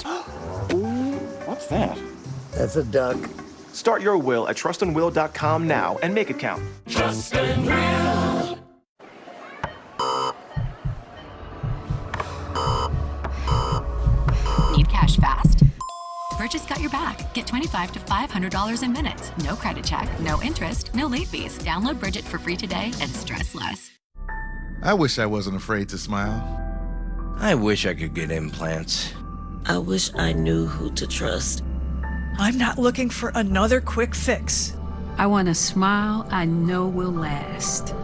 Ooh, what's that? That's a duck. Start your will at trustandwill.com now and make it count. Trust and Will. Need cash fast? Purchase got your back. Get $25 to $500 in minutes. No credit check, no interest, no late fees. Download Bridget for free today and stress less. I wish I wasn't afraid to smile. I wish I could get implants. I wish I knew who to trust. I'm not looking for another quick fix. I want a smile I know will last.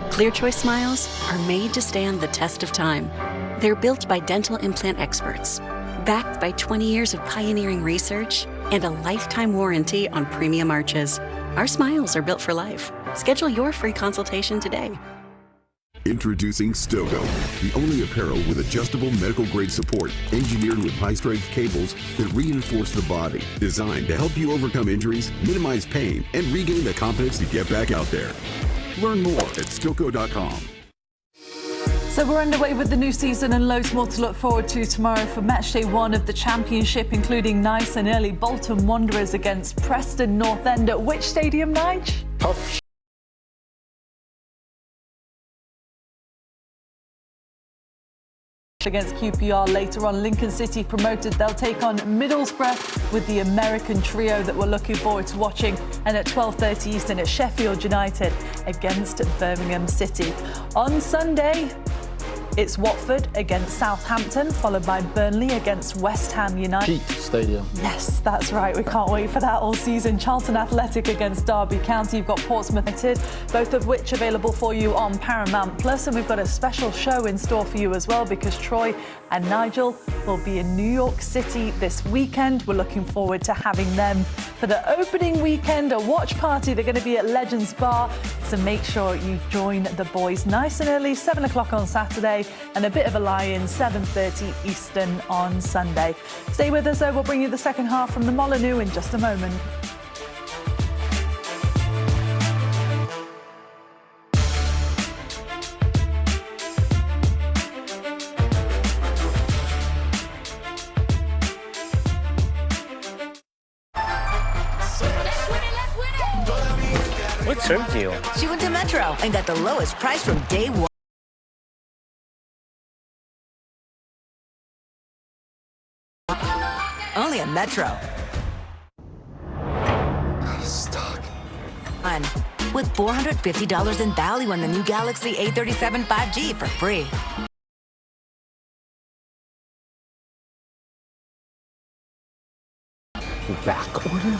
Clear Choice smiles are made to stand the test of time. They're built by dental implant experts, backed by 20 years of pioneering research and a lifetime warranty on premium arches. Our smiles are built for life. Schedule your free consultation today. Introducing Stogo, the only apparel with adjustable medical-grade support, engineered with high-strength cables that reinforce the body, designed to help you overcome injuries, minimize pain, and regain the confidence to get back out there. Learn more at Stogo.com. So we're underway with the new season and loads more to look forward to tomorrow for match day 1 of the Championship, including nice and early Bolton Wanderers against Preston North End at which stadium, Nige? Tough. Against QPR later on. Lincoln City promoted, they'll take on Middlesbrough with the American trio that we're looking forward to watching, and at 12:30 Eastern at Sheffield United against Birmingham City. On Sunday, it's Watford against Southampton, followed by Burnley against West Ham United. Peak Stadium. Yes, that's right. We can't wait for that all season. Charlton Athletic against Derby County. You've got Portsmouth United, both of which available for you on Paramount Plus. And we've got a special show in store for you as well, because Troy and Nigel will be in New York City this weekend. We're looking forward to having them for the opening weekend, a watch party. They're going to be at Legends Bar, so make sure you join the boys nice and early, 7 o'clock on Saturday, and a bit of a lie-in, 7:30 Eastern on Sunday. Stay with us though, we'll bring you the second half from the Molyneux in just a moment. What's her deal? She went to Metro and got the lowest price from day 1. Only at Metro. Stuck. With $450 in value on the new Galaxy A37 5G for free. Back order?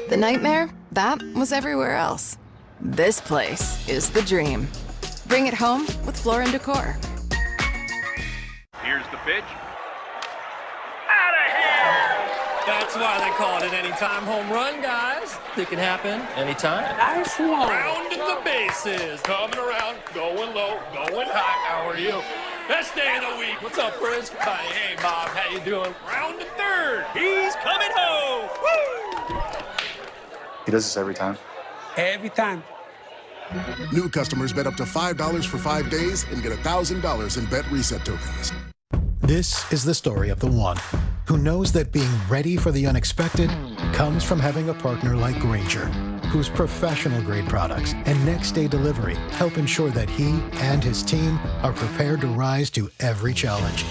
The nightmare? That was everywhere else. This place is the dream. Bring it home with Floor & Decor. Here's the pitch. That's why they call it an anytime home run, guys. It can happen anytime. Nice one. Rounding the bases. Coming around, going low, going high. How are you? Best day of the week. What's up, Chris? Hi, hey, Bob. How you doing? Round to third. He's coming home. Woo! He does this every time. Every time. New customers bet up to $5 for 5 days and get $1,000 in bet reset tokens. This is the story of the one who knows that being ready for the unexpected comes from having a partner like Grainger, whose professional-grade products and next-day delivery help ensure that he and his team are prepared to rise to every challenge,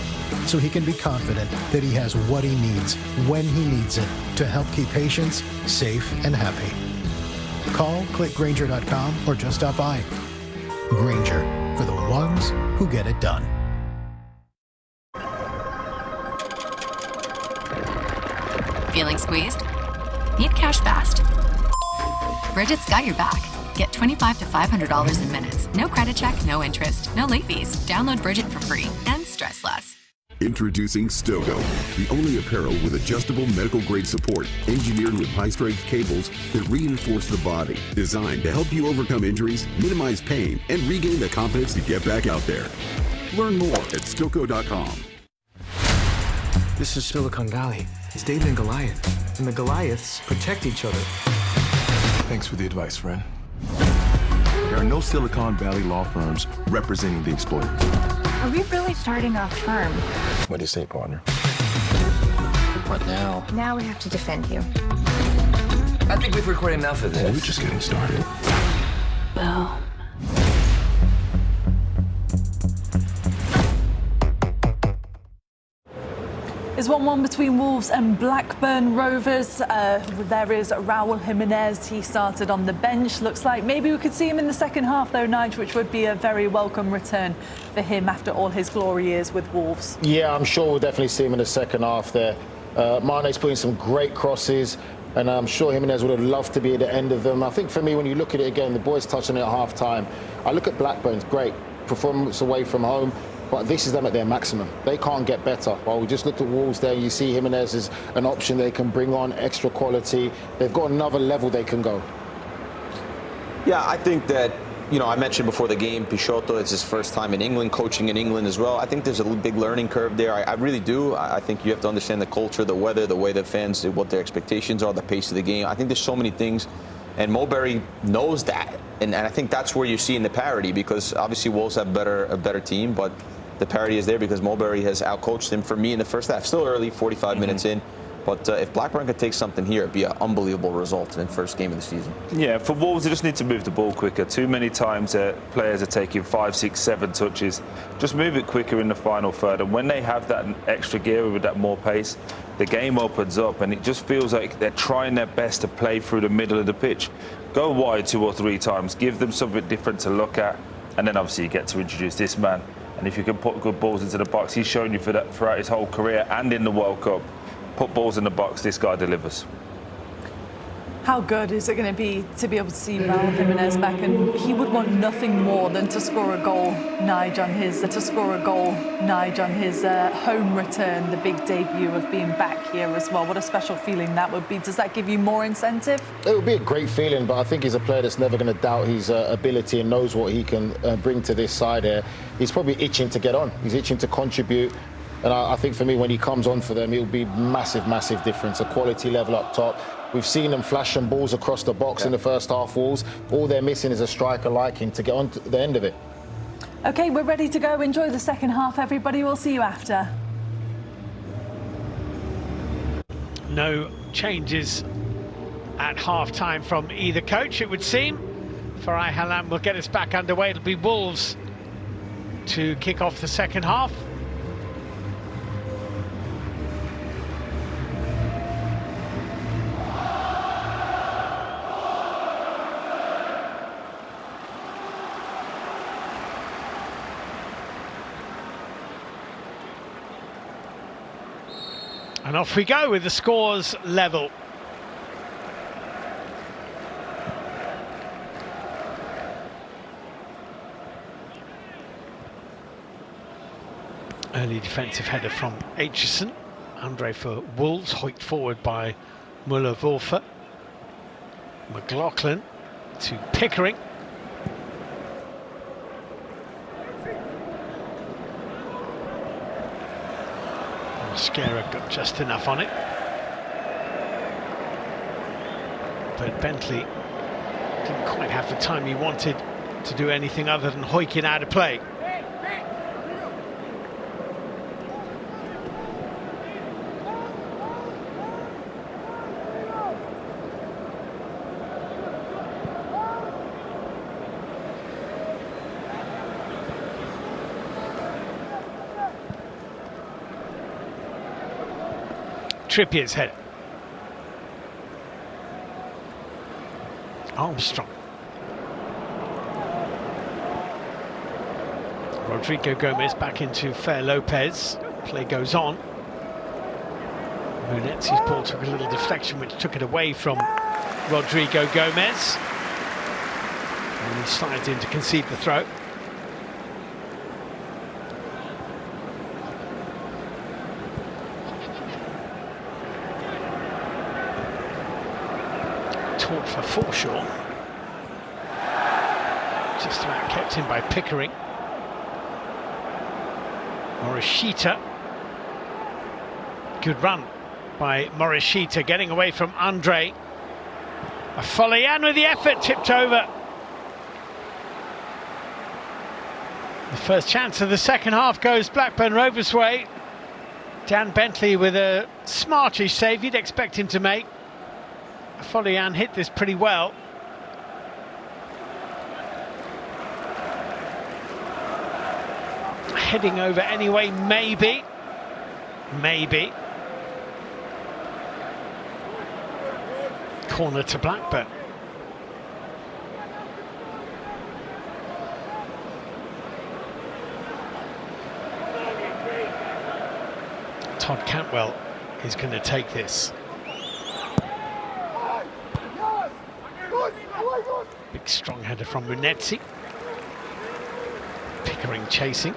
so he can be confident that he has what he needs when he needs it to help keep patients safe and happy. Call, click Grainger.com, or just stop by. Grainger, for the ones who get it done. Feeling squeezed? Need cash fast? Bridget's got your back. Get $25 to $500 in minutes. No credit check, no interest, no late fees. Download Bridget for free and stress less. Introducing Stogo, the only apparel with adjustable medical-grade support, engineered with high-strength cables that reinforce the body, designed to help you overcome injuries, minimize pain, and regain the confidence to get back out there. Learn more at Stogo.com. This is Silicon Valley. It's David and Goliath, and the Goliaths protect each other. Thanks for the advice, friend. There are no Silicon Valley law firms representing the exploiters. Are we really starting a firm? What do you say, partner? What now? Now we have to defend you. I think we've recorded enough of this. We're just getting started. Well. It's 1-1 between Wolves and Blackburn Rovers. There is Raul Jimenez. He started on the bench. Looks like maybe we could see him in the second half, though, Nige, which would be a very welcome return for him after all his glory years with Wolves. Yeah, I'm sure we'll definitely see him in the second half there. Mane's putting some great crosses, and I'm sure Jimenez would have loved to be at the end of them. I think for me, when you look at it again, the boys touching it at half-time. I look at Blackburn's great performance away from home. But this is them at their maximum. They can't get better. While we just looked at Wolves there, you see Jimenez as an option they can bring on extra quality. They've got another level they can go. Yeah, I think that, I mentioned before the game, Picciotto, it's his first time in England, coaching in England as well. I think there's a big learning curve there. I really do. I think you have to understand the culture, the weather, the way the fans, what their expectations are, the pace of the game. I think there's so many things, and Mulberry knows that. And I think that's where you're seeing the parity, because obviously Wolves have a better team, but the parity is there because Mulberry has outcoached him for me in the first half. Still early, 45 minutes in. But if Blackburn could take something here, it'd be an unbelievable result in the first game of the season. Yeah, for Wolves, they just need to move the ball quicker. Too many times players are taking 5, 6, 7 touches. Just move it quicker in the final third. And when they have that extra gear with that more pace, the game opens up. And it just feels like they're trying their best to play through the middle of the pitch. Go wide 2 or 3 times. Give them something different to look at. And then obviously you get to introduce this man. And if you can put good balls into the box, he's shown you for that throughout his whole career and in the World Cup. Put balls in the box, this guy delivers. How good is it going to be able to see Raul Jimenez back? And he would want nothing more than to score a goal, Nige, on his home return, the big debut of being back here as well. What a special feeling that would be. Does that give you more incentive? It would be a great feeling, but I think he's a player that's never going to doubt his ability and knows what he can bring to this side here. He's probably itching to get on. He's itching to contribute. And I think for me, when he comes on for them, it'll be massive, massive difference. A quality level up top. We've seen them flashing balls across the box in the first half, Wolves. All they're missing is a striker like him to get on to the end of it. OK, we're ready to go. Enjoy the second half, everybody. We'll see you after. No changes at half-time from either coach, it would seem. Farai Halam will get us back underway. It'll be Wolves to kick off the second half. And off we go with the scores level. Early defensive header from Aitchison. Andre for Wolves, hoiked forward by Muller-Wolfer. McLaughlin to Pickering. Mascara got just enough on it, but Bentley didn't quite have the time he wanted to do anything other than hoik it out of play. Trippier's head. Armstrong. Rodrigo Gomez back into Fer Lopez. Play goes on. Munetzi's ball took a little deflection which took it away from Rodrigo Gomez. And he slides in to concede the throw. For Forshaw, just about kept in by Pickering. Morishita, good run by Morishita, getting away from Andre. Afolayan with the effort, tipped over. The first chance of the second half goes Blackburn Rovers' way. Dan Bentley with a smartish save you'd expect him to make. Afolayan hit this pretty well. Heading over anyway, maybe. Maybe. Corner to Blackburn. Todd Cantwell is going to take this. Big strong header from Munetzi. Pickering chasing.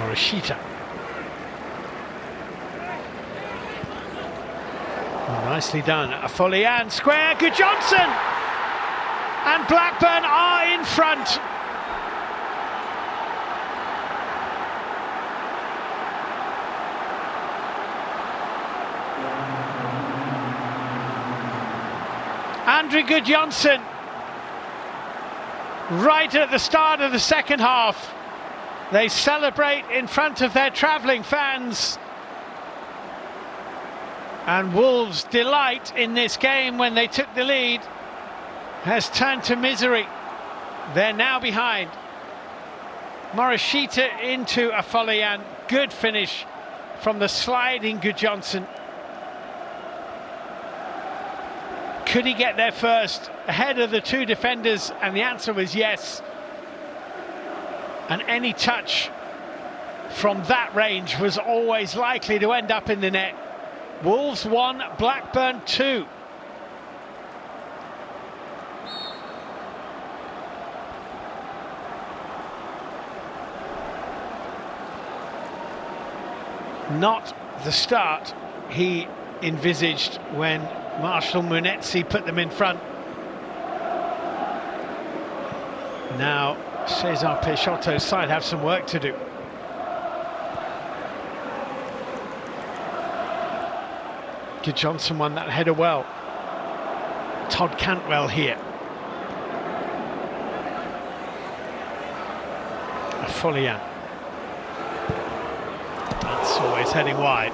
Morishita. Nicely done. A Follian square. Good Johnson! And Blackburn are in front. Andrew Gudjonsson, right at the start of the second half. They celebrate in front of their travelling fans. And Wolves' delight in this game when they took the lead has turned to misery. They're now behind. Morishita into a Follian. Good finish from the sliding Gudjonsson. Could he get there first, ahead of the two defenders? And the answer was yes. And any touch from that range was always likely to end up in the net. Wolves 1, Blackburn 2. Not the start he envisaged when Marshall Munetsi put them in front. Now Cesar Peixoto's side have some work to do. Johnson won that header well. Todd Cantwell here. A Follian. That's always heading wide.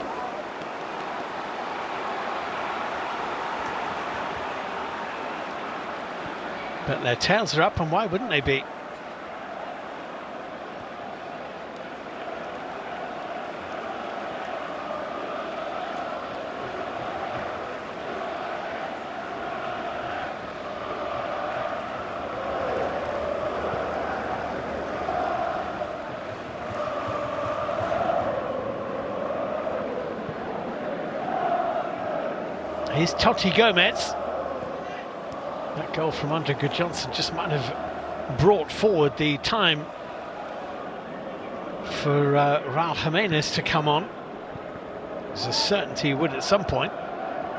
But their tails are up, and why wouldn't they be? Here's Totti Gomez. That goal from Andre Gudjonsson just might have brought forward the time for Raul Jimenez to come on. There's a certainty he would at some point.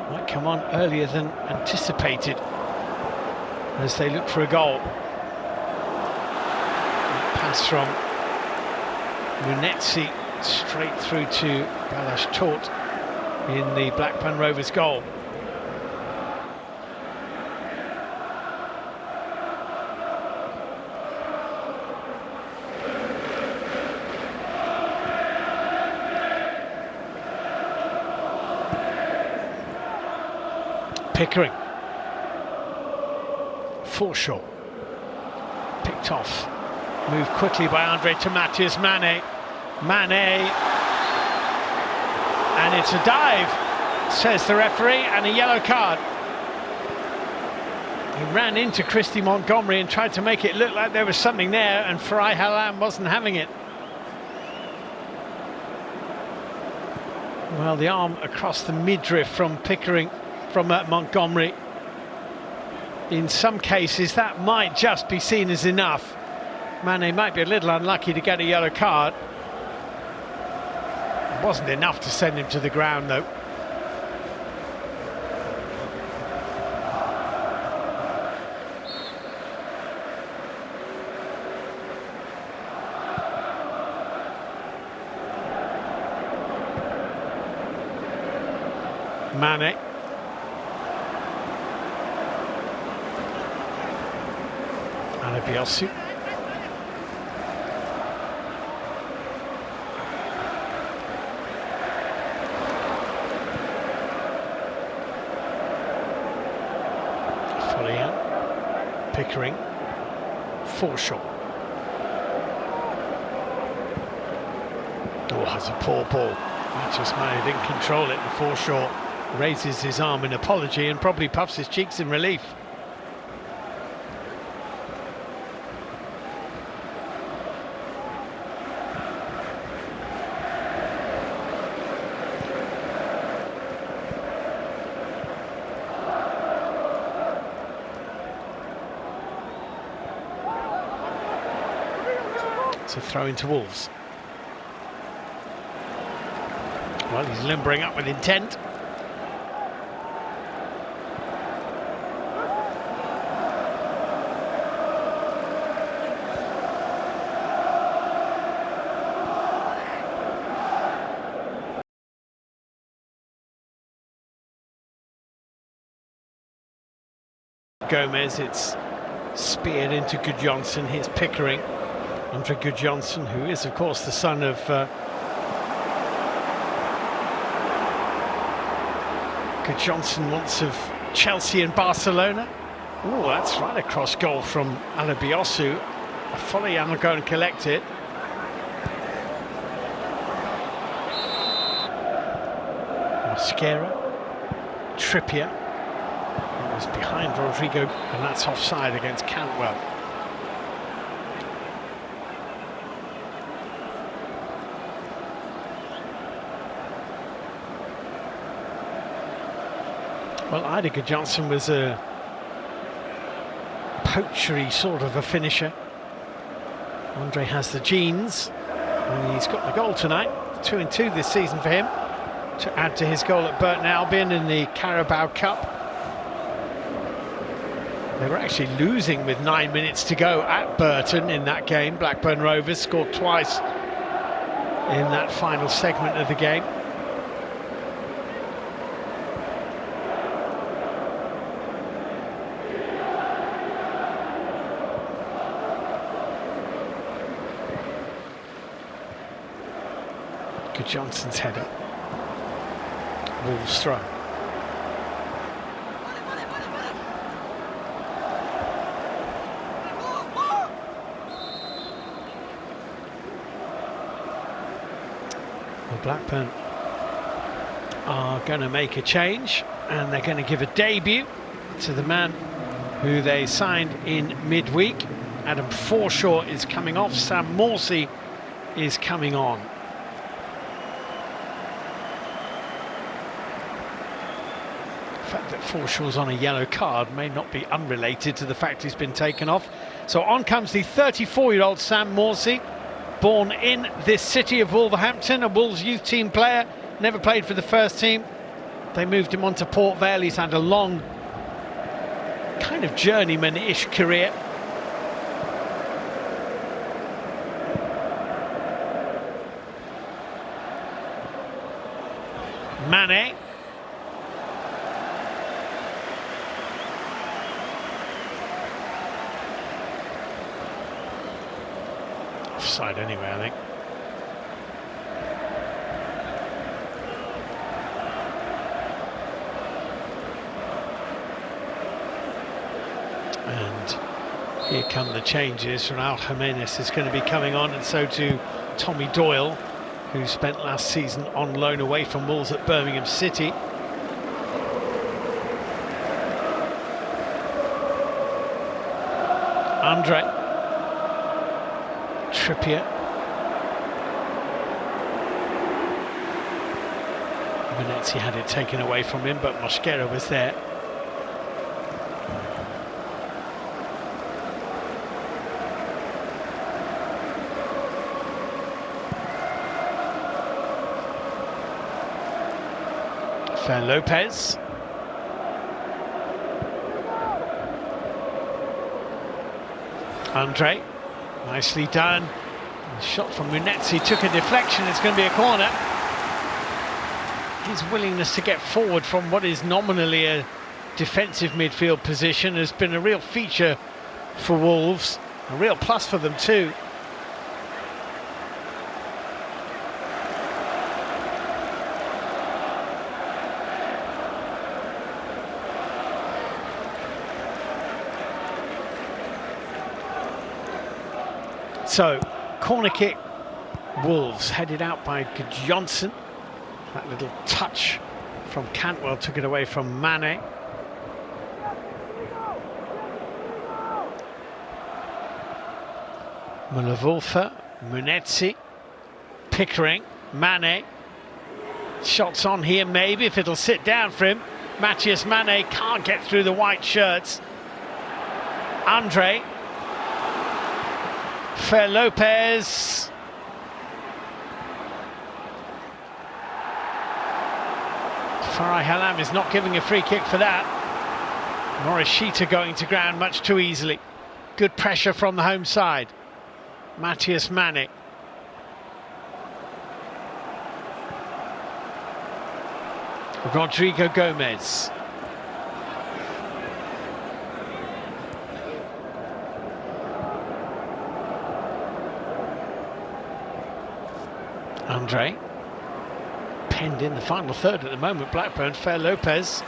Might come on earlier than anticipated as they look for a goal. That pass from Munetsi straight through to Balash Tort in the Blackburn Rovers goal. Pickering. Forshaw. Picked off. Moved quickly by Andre to Matthias Mane. Mane. And it's a dive, says the referee, and a yellow card. He ran into Christy Montgomery and tried to make it look like there was something there, and Farai Halam wasn't having it. Well, the arm across the midriff from Pickering, from Montgomery. In some cases, that might just be seen as enough. Mane might be a little unlucky to get a yellow card. It wasn't enough to send him to the ground, though. Mane. Bielsu. Follian. Pickering. Forshaw. Oh, that's a poor ball. Matthias Mane didn't control it, and Forshaw raises his arm in apology and probably puffs his cheeks in relief. To throw into Wolves. Well, he's limbering up with intent. Gomez, it's speared into Gudjonsson. Here's Pickering. Andre Gudjonsson, who is, of course, the son of Gudjonsson, once of Chelsea and Barcelona. Oh, that's right across goal from Alabiosu. Follian will go and collect it. Mosquera, Trippier. It was behind Rodrigo, and that's offside against Cantwell. Well, Ida Gudjonsson was a poachery sort of a finisher. Andre has the genes, and he's got the goal tonight. 2-2 this season for him, to add to his goal at Burton Albion in the Carabao Cup. They were actually losing with 9 minutes to go at Burton in that game. Blackburn Rovers scored twice in that final segment of the game. Johnson's header. Wolves throw. Well, Blackburn are going to make a change, and they're going to give a debut to the man who they signed in midweek. Adam Forshaw is coming off. Sam Morsey is coming on. The fact that Forshaw's on a yellow card may not be unrelated to the fact he's been taken off. So on comes the 34-year-old Sam Morsey, born in this city of Wolverhampton, a Wolves youth team player, never played for the first team. They moved him on to Port Vale. He's had a long kind of journeyman-ish career. Mane. Offside anyway, I think. And here come the changes. Raul Jimenez is going to be coming on, and so too Tommy Doyle, who spent last season on loan away from Wolves at Birmingham City. Andre. Trippier. Venezia had it taken away from him, but Mosquera was there. Fer Lopez. Andre. Nicely done. The shot from Munetsi took a deflection. It's going to be a corner. His willingness to get forward from what is nominally a defensive midfield position has been a real feature for Wolves. A real plus for them too. So, corner kick, Wolves, headed out by Gudjonsson. That little touch from Cantwell took it away from Mane. Mulavulfa, Munetsi, Pickering, Mane. Shots on here maybe, if it'll sit down for him. Matthias Mane can't get through the white shirts. Andre. Fer Lopez. Farai Halam is not giving a free kick for that. Morishita going to ground much too easily. Good pressure from the home side. Matthias Mane. Rodrigo Gomez. Andre. Penned in the final third at the moment. Blackburn, Fer Lopez.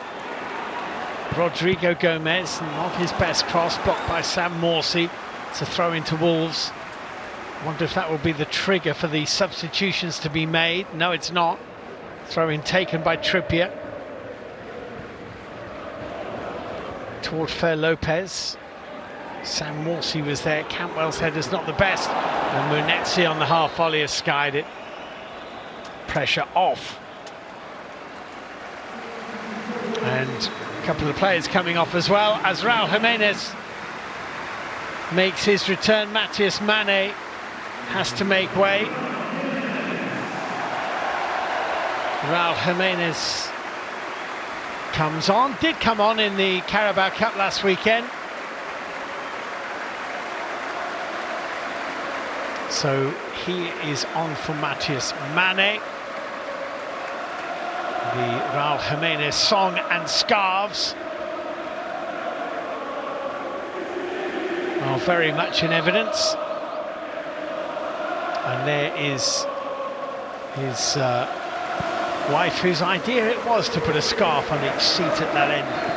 Rodrigo Gomez, not his best cross, blocked by Sam Morsey. It's a throw into Wolves. Wonder if that will be the trigger for the substitutions to be made. No, it's not. Throw in taken by Trippier. Toward Fer Lopez. Sam Morsey was there. Cantwell's header's not the best. And Munetsi on the half volley has skied it. Pressure off. And a couple of players coming off as well, as Raul Jimenez makes his return. Matthias Mane has to make way. Raul Jimenez comes on, did come on in the Carabao Cup last weekend. So he is on for Matthias Mane. The Raul Jimenez song and scarves are very much in evidence. And there is his wife, whose idea it was to put a scarf on each seat at that end.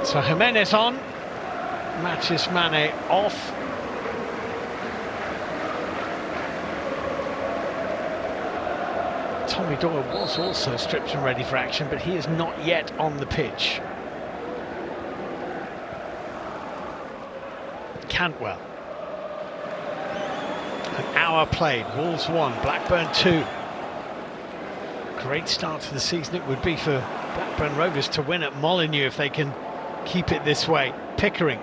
So Jimenez on, Matthias Mane off. Tommy Doyle was also stripped and ready for action, but he is not yet on the pitch. Cantwell. An hour played, Wolves 1, Blackburn 2. Great start to the season it would be for Blackburn Rovers to win at Molineux if they can keep it this way. Pickering.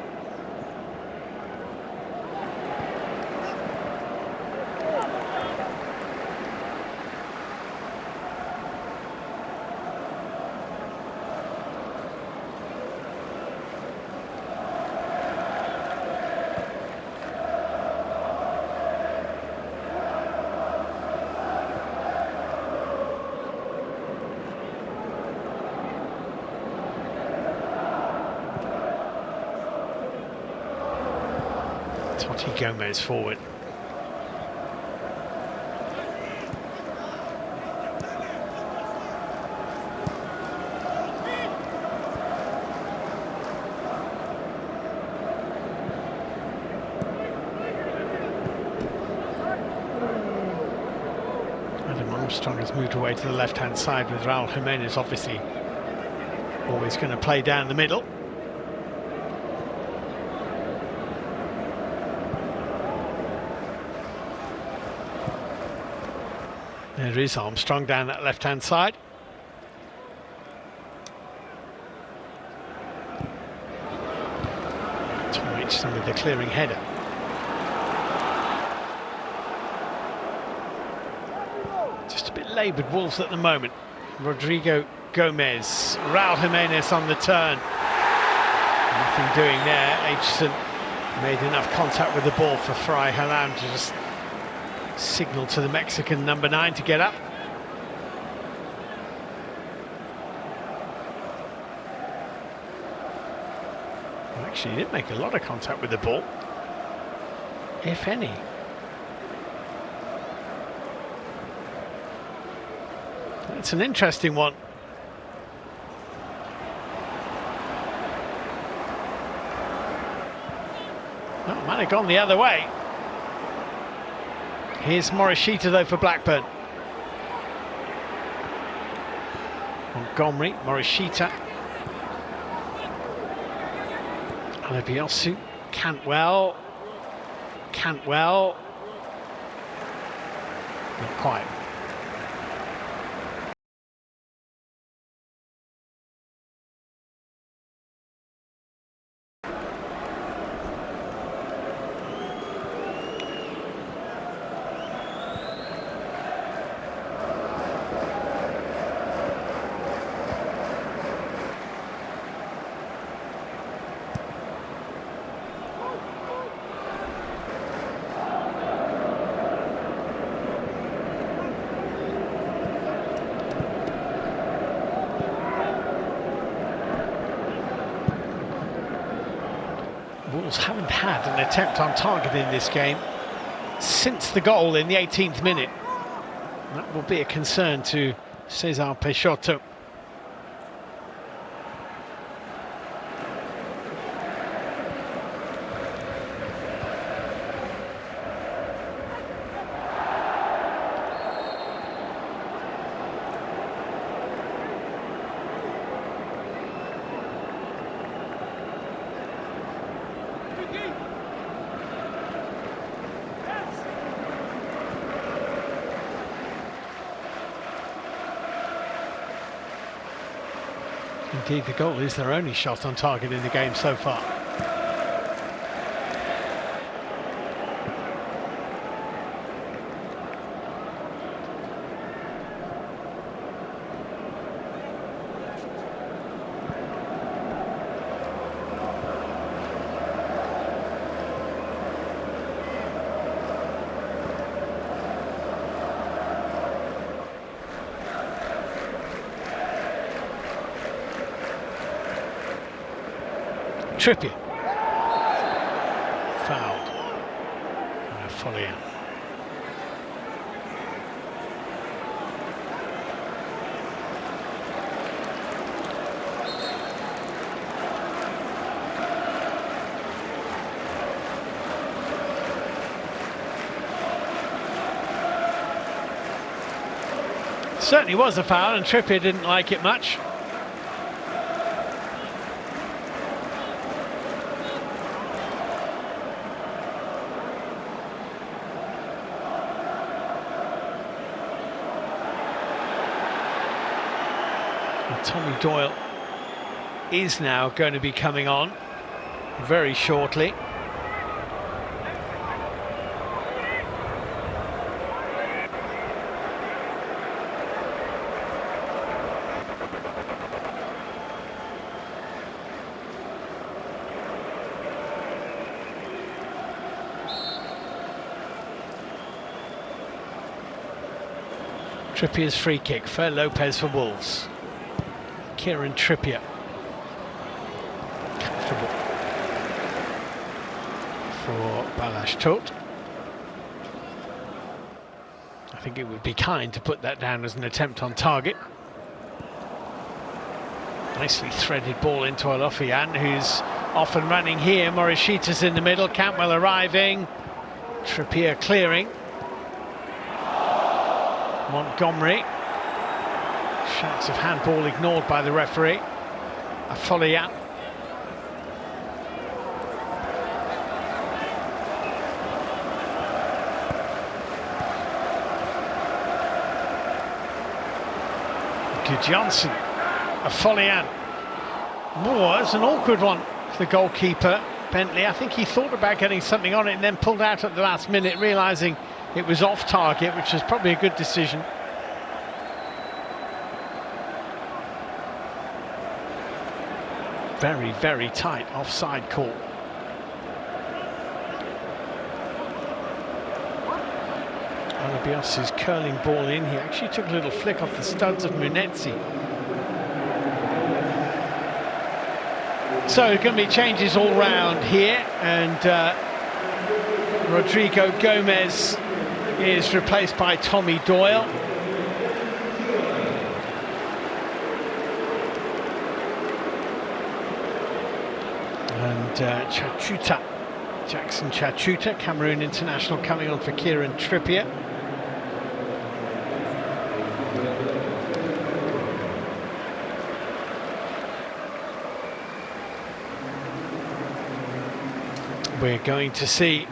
Totti Gomez forward. Adam Armstrong has moved away to the left-hand side with Raul Jimenez obviously always going to play down the middle. There is Armstrong down that left-hand side. Tom Richardson with the clearing header. Just a bit laboured Wolves at the moment. Rodrigo Gomez, Raul Jimenez on the turn. Nothing doing there. Aitchison made enough contact with the ball for Farai Halam to just signal to the Mexican number 9 to get up. Well, actually, he didn't make a lot of contact with the ball, if any. It's an interesting one. Oh, might have gone the other way. Here's Morishita though for Blackburn. Montgomery, Morishita. Alabiosu, Cantwell. Not quite. Wolves haven't had an attempt on target in this game since the goal in the 18th minute. That will be a concern to Cesar Peixoto. Indeed, the goal is their only shot on target in the game so far. Trippier. Fouled. And a volley out. Certainly was a foul, and Trippier didn't like it much. Tommy Doyle is now going to be coming on very shortly. Trippier's free kick for Lopez for Wolves. Kieran Trippier. Comfortable for Balázs Tóth. I think it would be kind to put that down as an attempt on target. Nicely threaded ball into Olofian, who's off and running here. Morishita's in the middle, Cantwell arriving. Trippier clearing. Montgomery. Shouts of handball ignored by the referee. A volley out. Johnson. A volley out. Moore, it's an awkward one for the goalkeeper, Bentley. I think he thought about getting something on it and then pulled out at the last minute, realising it was off target, which was probably a good decision. Very, very tight offside call. Alabios' curling ball in. He actually took a little flick off the studs of Munetsi. So going to be changes all round here, and Rodrigo Gomez is replaced by Tommy Doyle. And Chachuta, Jackson Chachuta, Cameroon international, coming on for Kieran Trippier. We're going to see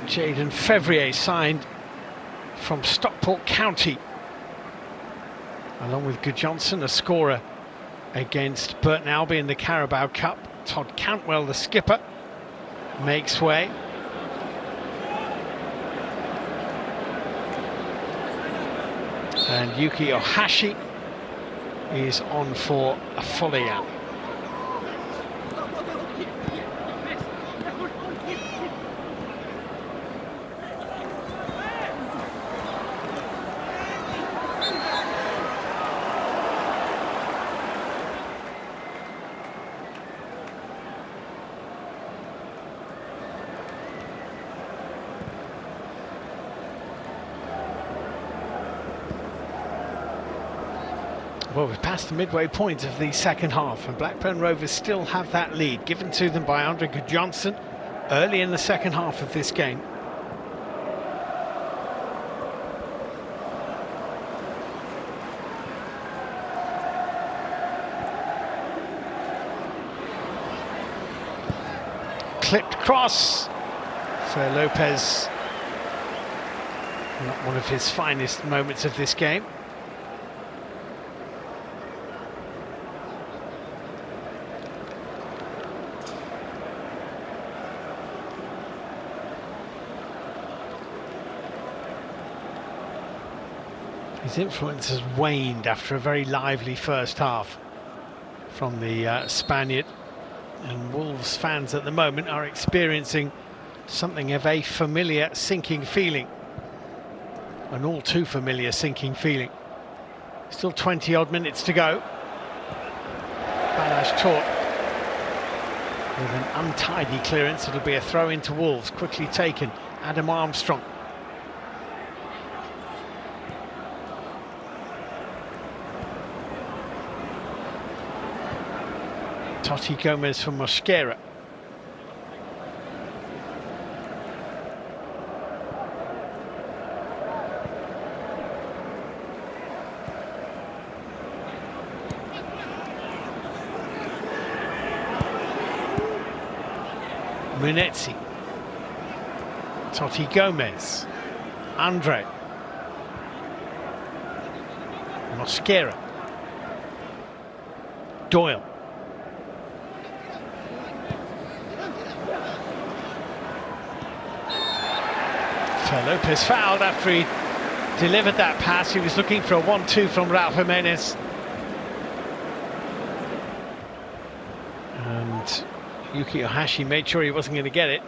Jaden Fevrier signed from Stockport County, along with Gudjonsson, a scorer against Burton Albion in the Carabao Cup. Todd Cantwell, the skipper, makes way. And Yuki Ohashi is on for a volley out. Well, we've passed the midway point of the second half, and Blackburn Rovers still have that lead given to them by Andre Johnson early in the second half of this game. Clipped cross. For Lopez, not one of his finest moments of this game. His influence has waned after a very lively first half from the Spaniard, and Wolves fans at the moment are experiencing something of a familiar sinking feeling, an all too familiar sinking feeling. Still 20 odd minutes to go. Balash taught with an untidy clearance. It'll be a throw into Wolves, quickly taken. Adam Armstrong. Totti Gomez from Mosquera. Munetzi, Totti Gomez, Andre, Mosquera, Doyle, Lopez fouled after he delivered that pass. He was looking for a 1-2 from Raul Jimenez, and Yuki Ohashi made sure he wasn't going to get it.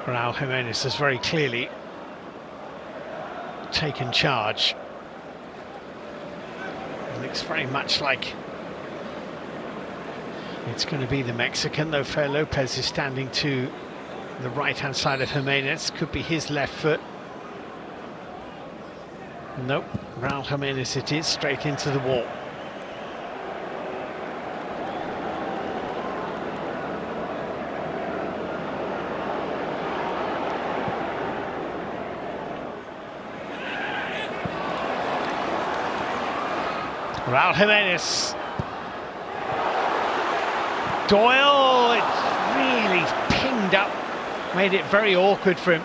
Raul Jimenez has very clearly taken charge. It looks very much like it's going to be the Mexican, though Fer Lopez is standing to the right-hand side of Jimenez. Could be his left foot. Nope, Raul Jimenez it is, straight into the wall. Raul Jimenez. Doyle, it's really pinged up, made it very awkward for him.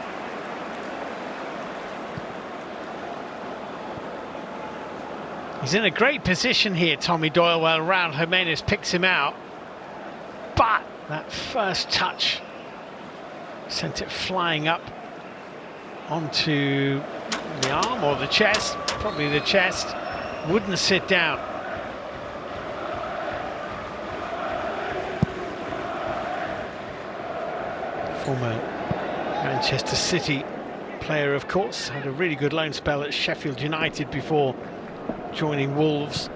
He's in a great position here, Tommy Doyle, while Raul Jimenez picks him out. But that first touch sent it flying up onto the arm or the chest, probably the chest. Wouldn't sit down. Former Manchester City player, of course, had a really good loan spell at Sheffield United before joining Wolves.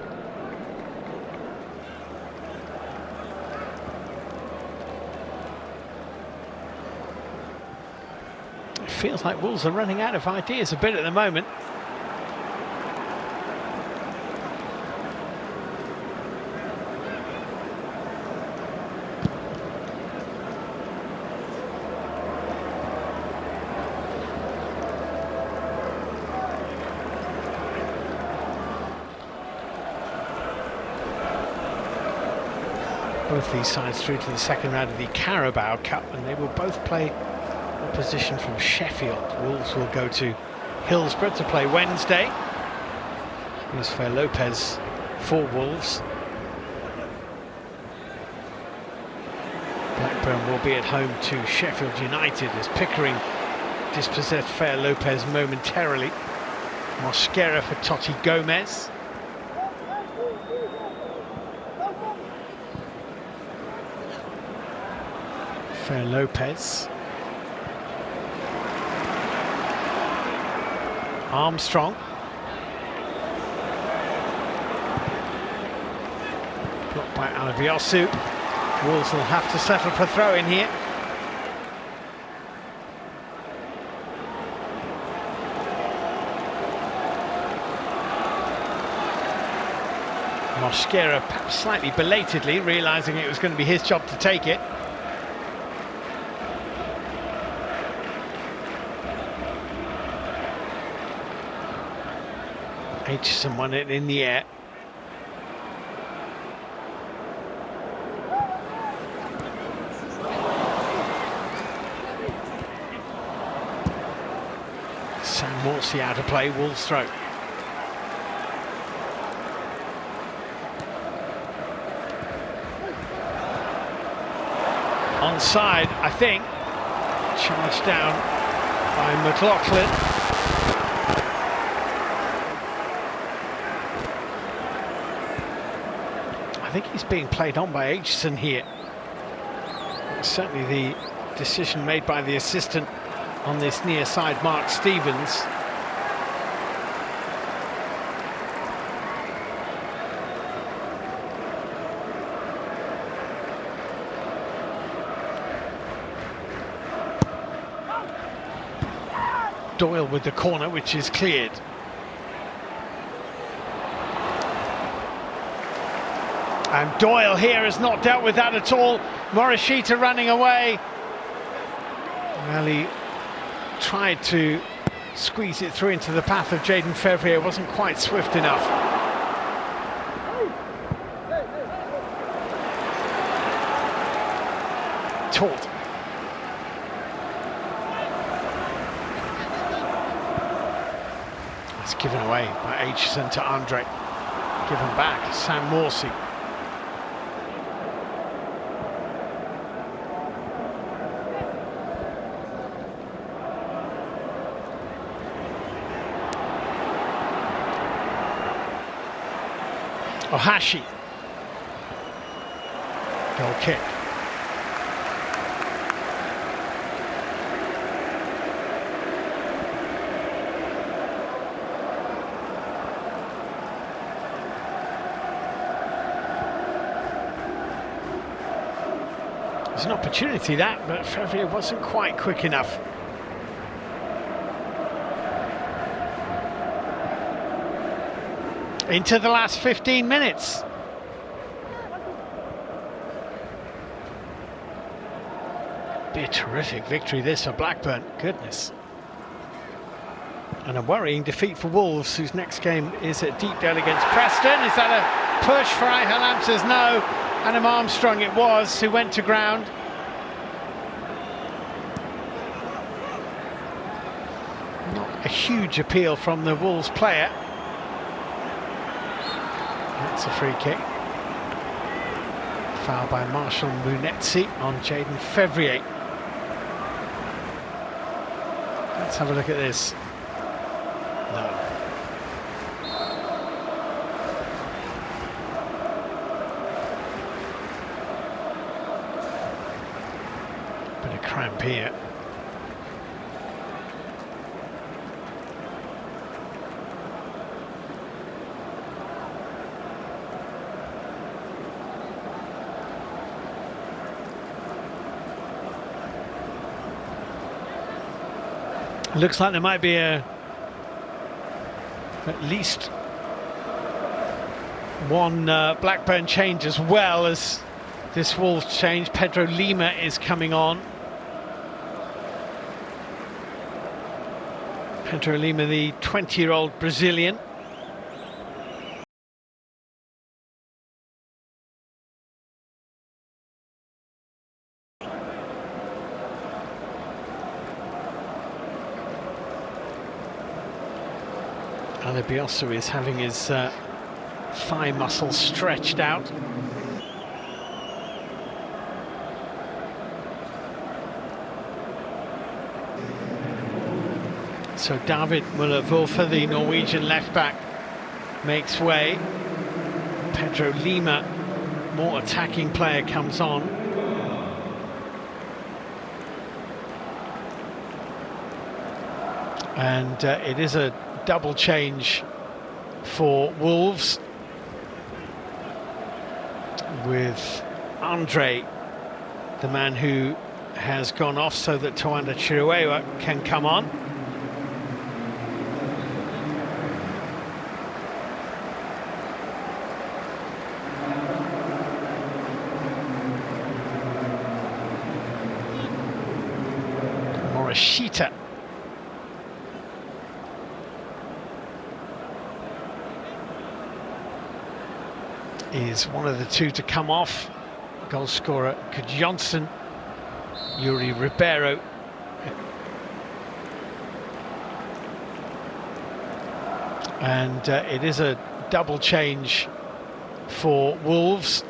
It feels like Wolves are running out of ideas a bit at the moment. Both these sides through to the second round of the Carabao Cup, and they will both play opposition from Sheffield. Wolves will go to Hillsborough to play Wednesday. Here's Fer Lopez for Wolves. Blackburn will be at home to Sheffield United as Pickering dispossessed Fer Lopez momentarily. Mosquera for Totti Gomez. Fer Lopez. Armstrong. by Alabiosu. Wolves will have to settle for throw-in here. Mosquera, perhaps slightly belatedly, realising it was going to be his job to take it. Aitchison won it in the air. Sam Morsey out of play, Wolves throw. Onside, I think. Charged down by McLaughlin. I think he's being played on by Aitchison here. Certainly the decision made by the assistant on this near side, Mark Stevens. Doyle with the corner, which is cleared. And Doyle here has not dealt with that at all. Morishita running away. Well, he tried to squeeze it through into the path of Jaden Fevrier, wasn't quite swift enough. Taught. It's given away by Aitchison to Andre. Given back, Sam Morsey. Ohashi. Goal kick. There's an opportunity that, but Fevrier wasn't quite quick enough. Into the last 15 minutes. Be a terrific victory this for Blackburn, goodness. And a worrying defeat for Wolves, whose next game is at Deepdale against Preston. Is that a push for Ihalam? Says no. Adam Armstrong it was, who went to ground. Not a huge appeal from the Wolves player. That's a free kick. Foul by Marshall Munetsi on Jaden Fevrier. Let's have a look at this. No. Bit of cramp here. Looks like there might be at least one Blackburn change as well as this Wolves change. Pedro Lima is coming on. Pedro Lima, the 20-year-old Brazilian. Alabiosu is having his thigh muscle stretched out. So David Muller-Wulfer, the Norwegian left-back, makes way. Pedro Lima, more attacking player, comes on. And it is a double change for Wolves, with Andre, the man who has gone off, so that Tawanda Chiruewa can come on. Morishita is one of the two to come off. Goal scorer Johnson, Yuri Ribeiro. And it is a double change for Wolves,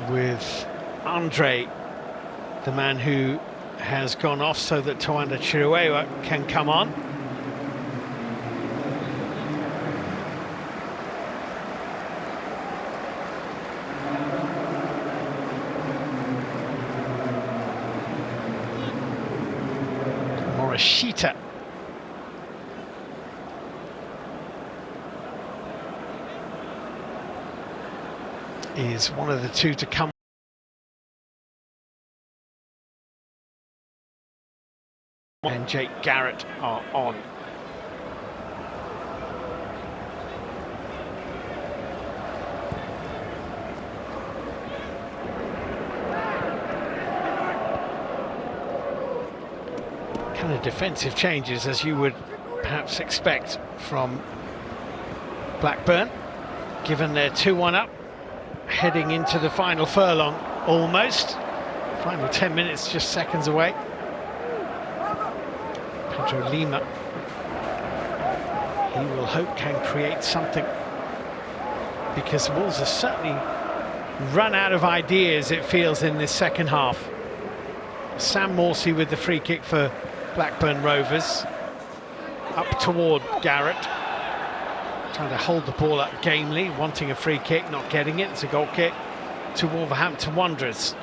with Andre, the man who has gone off, so that Tawanda Chiruewa can come on. Morishita is one of the two to come. And Jake Garrett are on. Kind of defensive changes, as you would perhaps expect from Blackburn, given they're 2-1 up, heading into the final furlong almost. Final 10 minutes, just seconds away. Pedro Lima, he will hope can create something, because Wolves have certainly run out of ideas, it feels, in this second half. Sam Morsey with the free kick for Blackburn Rovers, up toward Garrett, trying to hold the ball up gamely, wanting a free kick, not getting it. It's a goal kick to Wolverhampton Wanderers.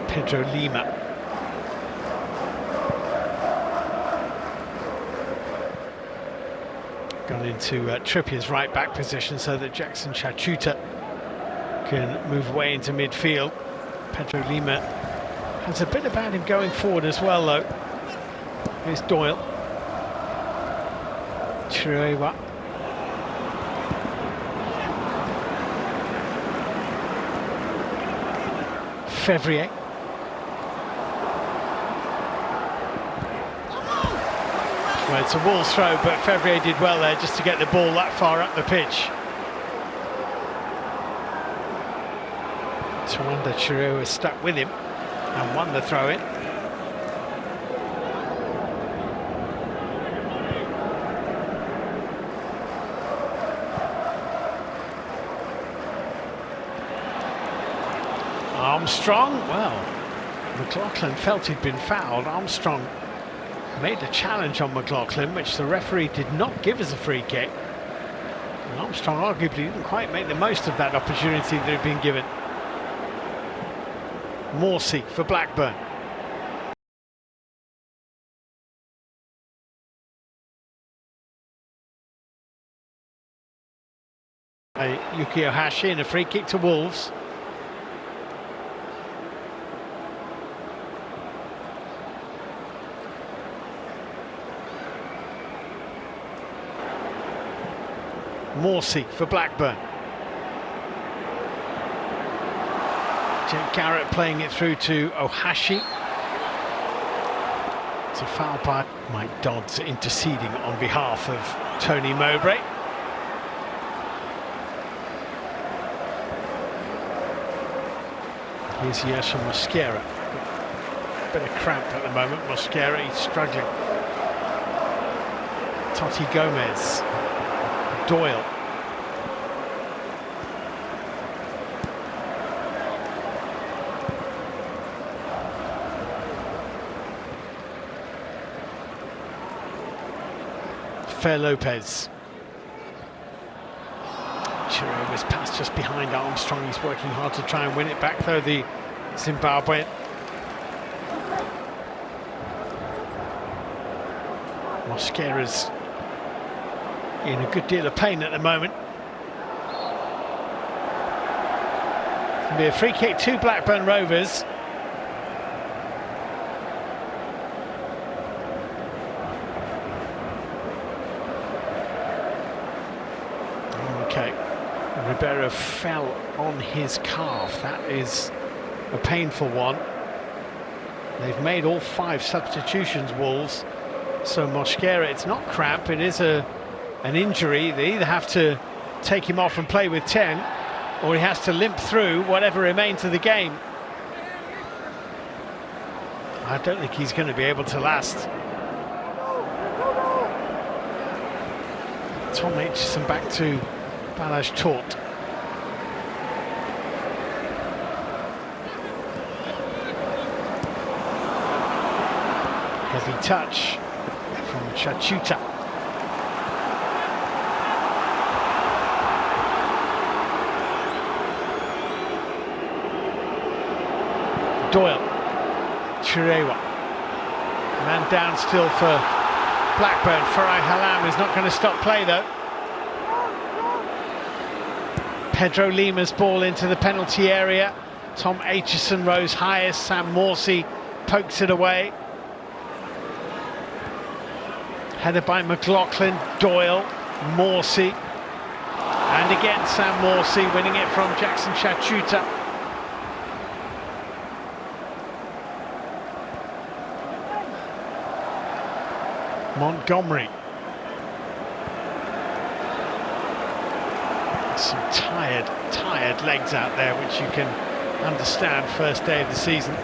Pedro Lima. Gone into Trippier's right back position, so that Jackson Chachuta can move away into midfield. Pedro Lima has a bit about him going forward as well, though. Here's Doyle. Chiruewa. Fevrier. Well, it's a Wolves throw, but Fevrier did well there just to get the ball that far up the pitch. Tawanda Chiruewa stuck with him and won the throw-in. Armstrong, well, McLaughlin felt he'd been fouled. Armstrong made a challenge on McLaughlin, which the referee did not give as a free kick. And Armstrong arguably didn't quite make the most of that opportunity that had been given. Morsey for Blackburn. Yukio Hashi and a free kick to Wolves. Morsey for Blackburn. Jake Garrett playing it through to Ohashi. It's a foul by Mike Dodds, interceding on behalf of Tony Mowbray. Here's Yerson Mosquera. Bit of cramp at the moment. Mosquera, he's struggling. Totti Gomez. Doyle. Fair Lopez. Chiruewa's pass just behind Armstrong. He's working hard to try and win it back, though the Zimbabwe. Mosquera's in a good deal of pain at the moment. It'll be a free kick to Blackburn Rovers. Okay, Ribeiro fell on his calf. That is a painful one. They've made all 5 substitutions, Wolves. So Mosquera, it's not cramp, it is an injury. They either have to take him off and play with 10, or he has to limp through whatever remains of the game. I don't think he's going to be able to last. Tom Aitchison back to Balazs Tort. Heavy touch from Chachuta. Doyle, Chirewa, man down still for Blackburn. Farai Halam is not going to stop play though. Pedro Lima's ball into the penalty area. Tom Aitchison rose highest. Sam Morsey pokes it away. Headed by McLaughlin, Doyle, Morsey, and again Sam Morsey winning it from Jackson Chachuta. Montgomery. Some tired legs out there, which you can understand first day of the season.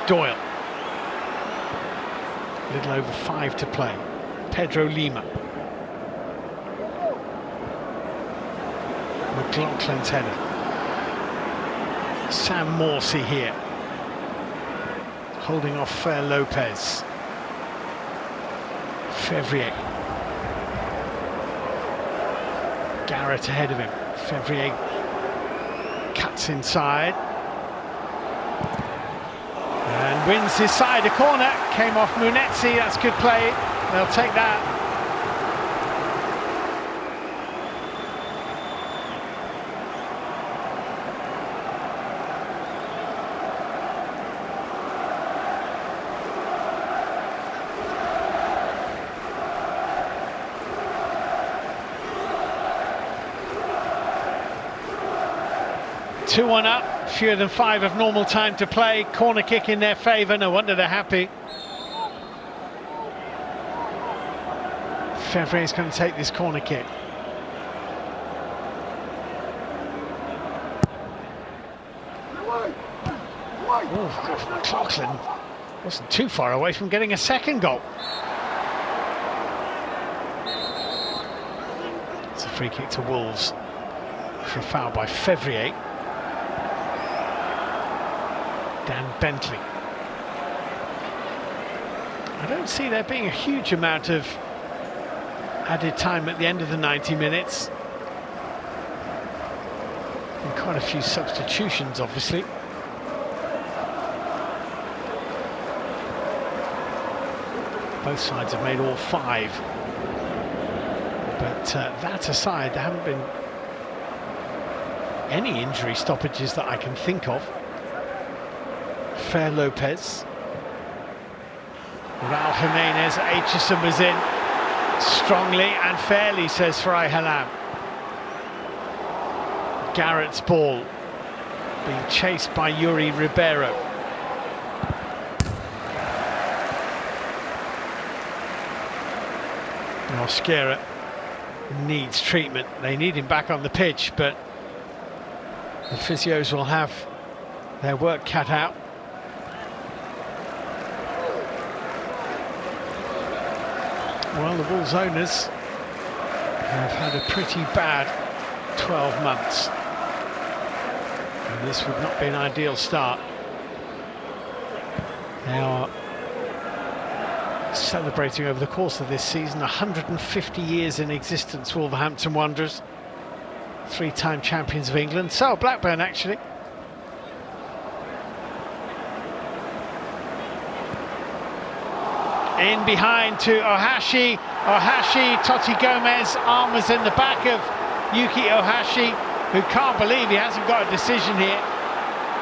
Doyle. A little over 5 to play. Pedro Lima. McLaughlin's header. Sam Morsey here. Holding off Fer Lopez. Fevrier. Garrett ahead of him. Fevrier cuts inside. And wins his side. A corner came off Munetsi. That's good play. They'll take that. Two-1 up, fewer than 5 of normal time to play. Corner kick in their favour, no wonder they're happy. Fevrier's going to take this corner kick. Oh, McLaughlin wasn't too far away from getting a second goal. It's a free kick to Wolves for a foul by Fevrier. Dan Bentley. I don't see there being a huge amount of added time at the end of the 90 minutes. And quite a few substitutions, obviously. Both sides have made all 5. But that aside, there haven't been any injury stoppages that I can think of. Fer Lopez. Raul Jimenez, Aitchison was in strongly and fairly, says Farai Halam. Garrett's ball being chased by Yuri Ribeiro. Mosquera needs treatment. They need him back on the pitch, but the physios will have their work cut out. Well, the Wolves owners have had a pretty bad 12 months. And this would not be an ideal start. They are celebrating over the course of this season 150 years in existence, Wolverhampton Wanderers, 3-time champions of England. So Blackburn, actually. In behind to Ohashi. Totti Gomez, arm was in the back of Yuki Ohashi, who can't believe he hasn't got a decision here.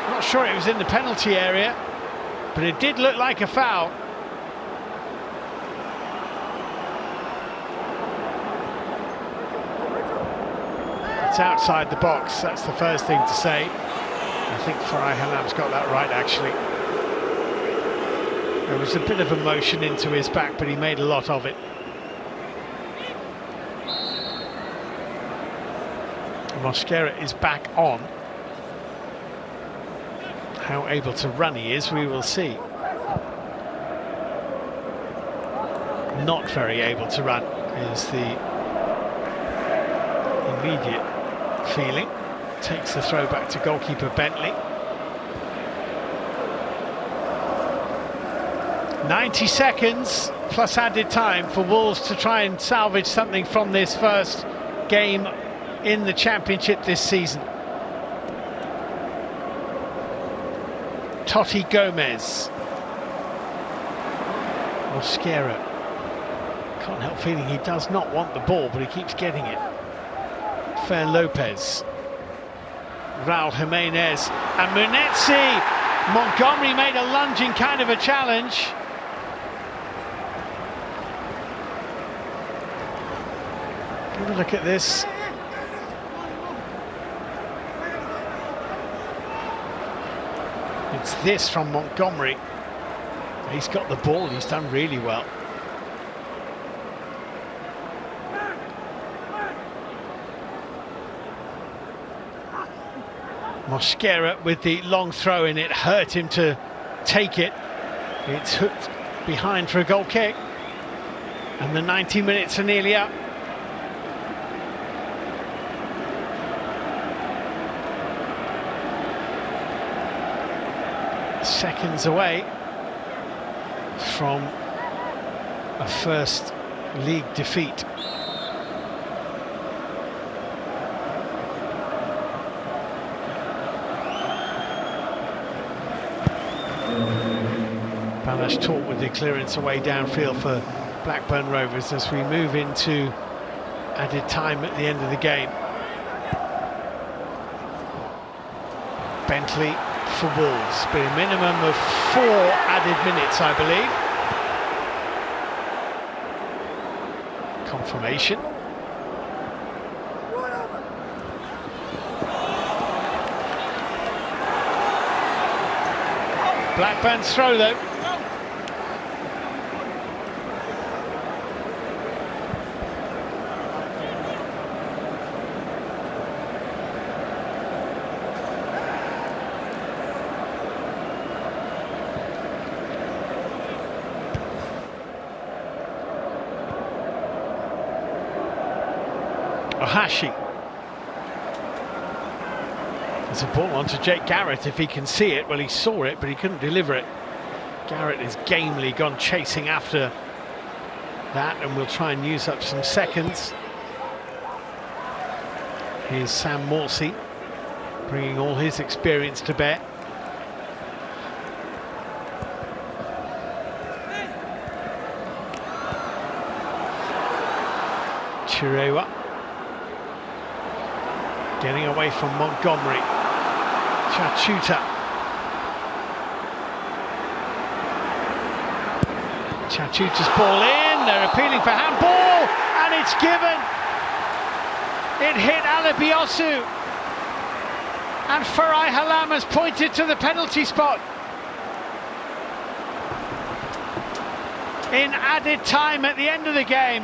Not sure it was in the penalty area, but it did look like a foul. It's outside the box, that's the first thing to say. I think Farai Halam's got that right, actually. There was a bit of emotion into his back, but he made a lot of it. Mosquera is back on. How able to run he is, we will see. Not very able to run is the immediate feeling. Takes the throw back to goalkeeper Bentley. 90 seconds plus added time for Wolves to try and salvage something from this first game in the Championship this season. Totti Gomez. Mosquera. Can't help feeling he does not want the ball, but he keeps getting it. Fer Lopez. Raul Jimenez and Munetsi. Montgomery made a lunging kind of a challenge. Have a look at this. It's this from Montgomery. He's got the ball, he's done really well. Mosquera with the long throw in, it hurt him to take it. It's hooked behind for a goal kick. And the 90 minutes are nearly up. Seconds away from a first league defeat. Balash talked with the clearance away downfield for Blackburn Rovers as we move into added time at the end of the game. Bentley for Wolves, but a minimum of 4 added minutes, I believe. Confirmation. Blackburn's throw though. Ohashi. There's a ball onto Jake Garrett if he can see it. Well, he saw it, but he couldn't deliver it. Garrett has gamely gone chasing after that, and we'll try and use up some seconds. Here's Sam Morsey, bringing all his experience to bear. Chirewa. Getting away from Montgomery. Chachuta. Chachuta's ball in. They're appealing for handball, and it's given. It hit Alabiosu, and Farai Halam has pointed to the penalty spot. In added time at the end of the game.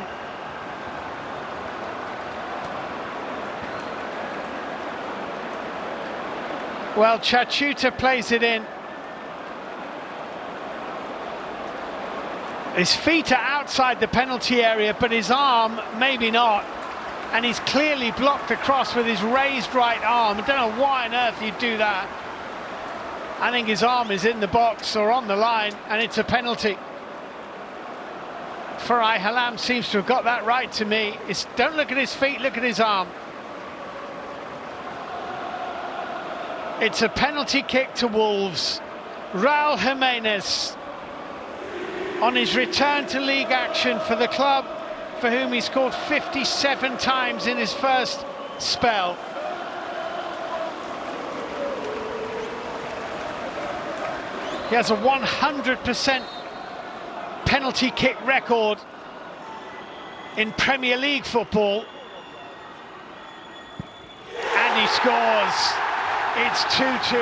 Well, Chachuta plays it in. His feet are outside the penalty area, but his arm, maybe not. And he's clearly blocked across with his raised right arm. I don't know why on earth you'd do that. I think his arm is in the box or on the line, and it's a penalty. Farai Halam seems to have got that right to me. Don't look at his feet, look at his arm. It's a penalty kick to Wolves. Raul Jimenez, on his return to league action for the club, for whom he scored 57 times in his first spell. He has a 100% penalty kick record in Premier League football. And he scores. It's 2-2.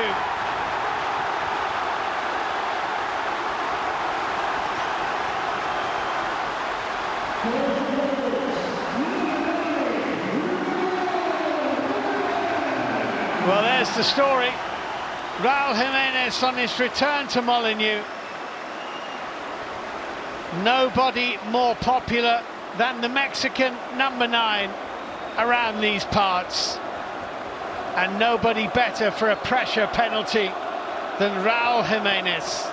Well, there's the story. Raul Jimenez on his return to Molineux. Nobody more popular than the Mexican number 9 around these parts. And nobody better for a pressure penalty than Raul Jimenez.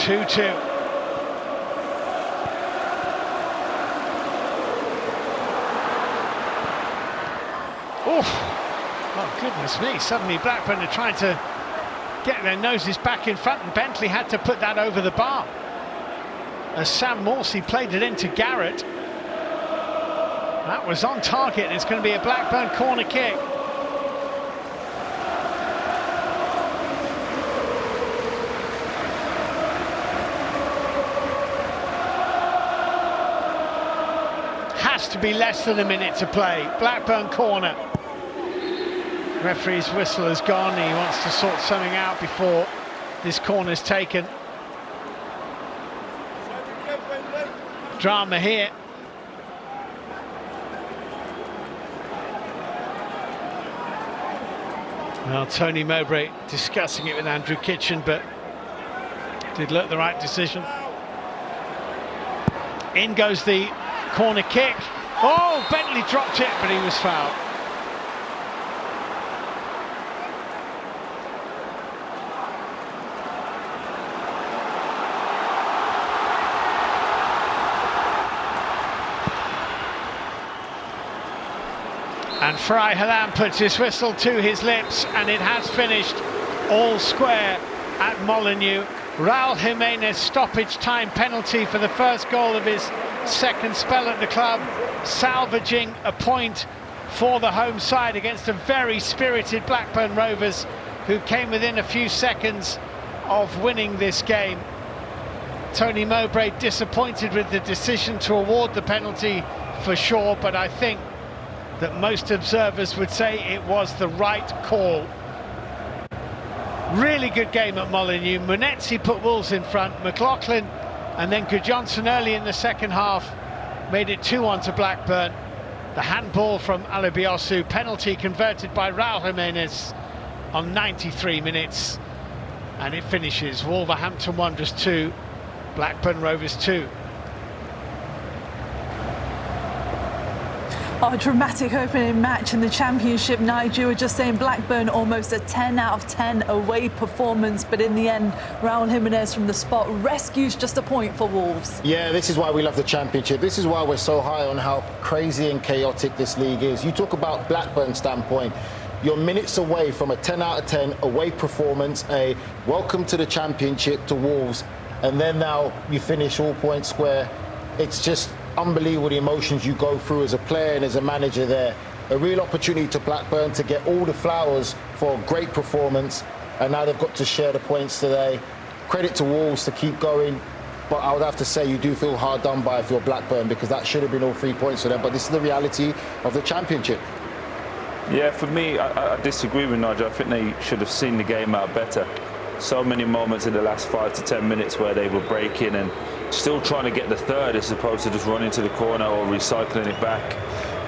Two-two. Oh, goodness me, suddenly Blackburn are trying to get their noses back in front, and Bentley had to put that over the bar as Sam Morsey played it into Garrett. That was on target. It's going to be a Blackburn corner kick. Has to be less than a minute to play. Blackburn corner. Referee's whistle has gone. He wants to sort something out before this corner's taken. Drama here. Well, Tony Mowbray discussing it with Andrew Kitchen, but did look the right decision. In goes the corner kick. Oh, Bentley dropped it, but he was fouled. And Farai Halam puts his whistle to his lips, and it has finished all square at Molineux. Raul Jimenez stoppage time penalty for the first goal of his second spell at the club, salvaging a point for the home side against a very spirited Blackburn Rovers, who came within a few seconds of winning this game. Tony Mowbray disappointed with the decision to award the penalty for sure, but I think that most observers would say it was the right call. Really good game at Molineux. Munetsi put Wolves in front, McLaughlin and then Gudjonsson early in the second half made it 2-1 to Blackburn. The handball from Alibiosu, penalty converted by Raul Jimenez on 93 minutes, and it finishes Wolverhampton Wanderers 2, Blackburn Rovers 2. Oh, dramatic opening match in the Championship. Nigel, were just saying Blackburn almost a 10 out of 10 away performance, but in the end, Raul Jimenez from the spot rescues just a point for Wolves. Yeah, this is why we love the Championship. This is why we're so high on how crazy and chaotic this league is. You talk about Blackburn's standpoint. You're minutes away from a 10 out of 10 away performance, a welcome to the Championship to Wolves, and then now you finish all points square. It's just unbelievable the emotions you go through as a player and as a manager there. A real opportunity to Blackburn to get all the flowers for a great performance, and now they've got to share the points today. Credit to Wolves to keep going, but I would have to say you do feel hard done by if you're Blackburn, because that should have been all 3 points for them, but this is the reality of the Championship. Yeah, for me, I disagree with Nigel. I think they should have seen the game out better. So many moments in the last 5 to 10 minutes where they were breaking and still trying to get the third as opposed to just running to the corner or recycling it back.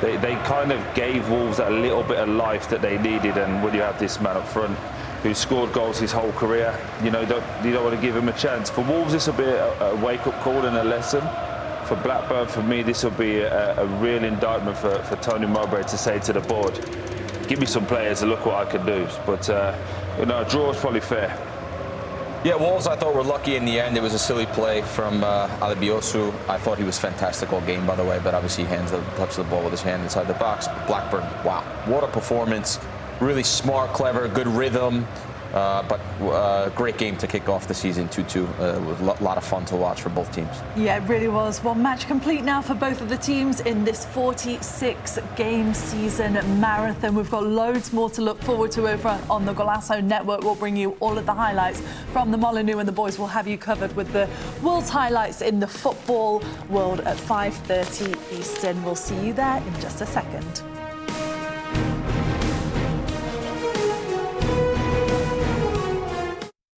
They kind of gave Wolves that little bit of life that they needed, and when you have this man up front who scored goals his whole career, you don't want to give him a chance. For Wolves, this will be a wake-up call and a lesson. For Blackburn, for me, this will be a real indictment for Tony Mowbray to say to the board, give me some players and look what I can do. But you know, a draw is probably fair. Yeah, Wolves, I thought, were lucky in the end. It was a silly play from Alebiosu. I thought he was fantastic all game, by the way, but obviously he touched the ball with his hand inside the box. Blackburn, wow, what a performance. Really smart, clever, good rhythm. But great game to kick off the season 2-2. With a lot of fun to watch for both teams. Yeah, it really was. Well, match complete now for both of the teams in this 46-game season marathon. We've got loads more to look forward to over on the Golasso Network. We'll bring you all of the highlights from the Molineux, and the boys will have you covered with the world's highlights in the football world at 5:30 Eastern. We'll see you there in just a second.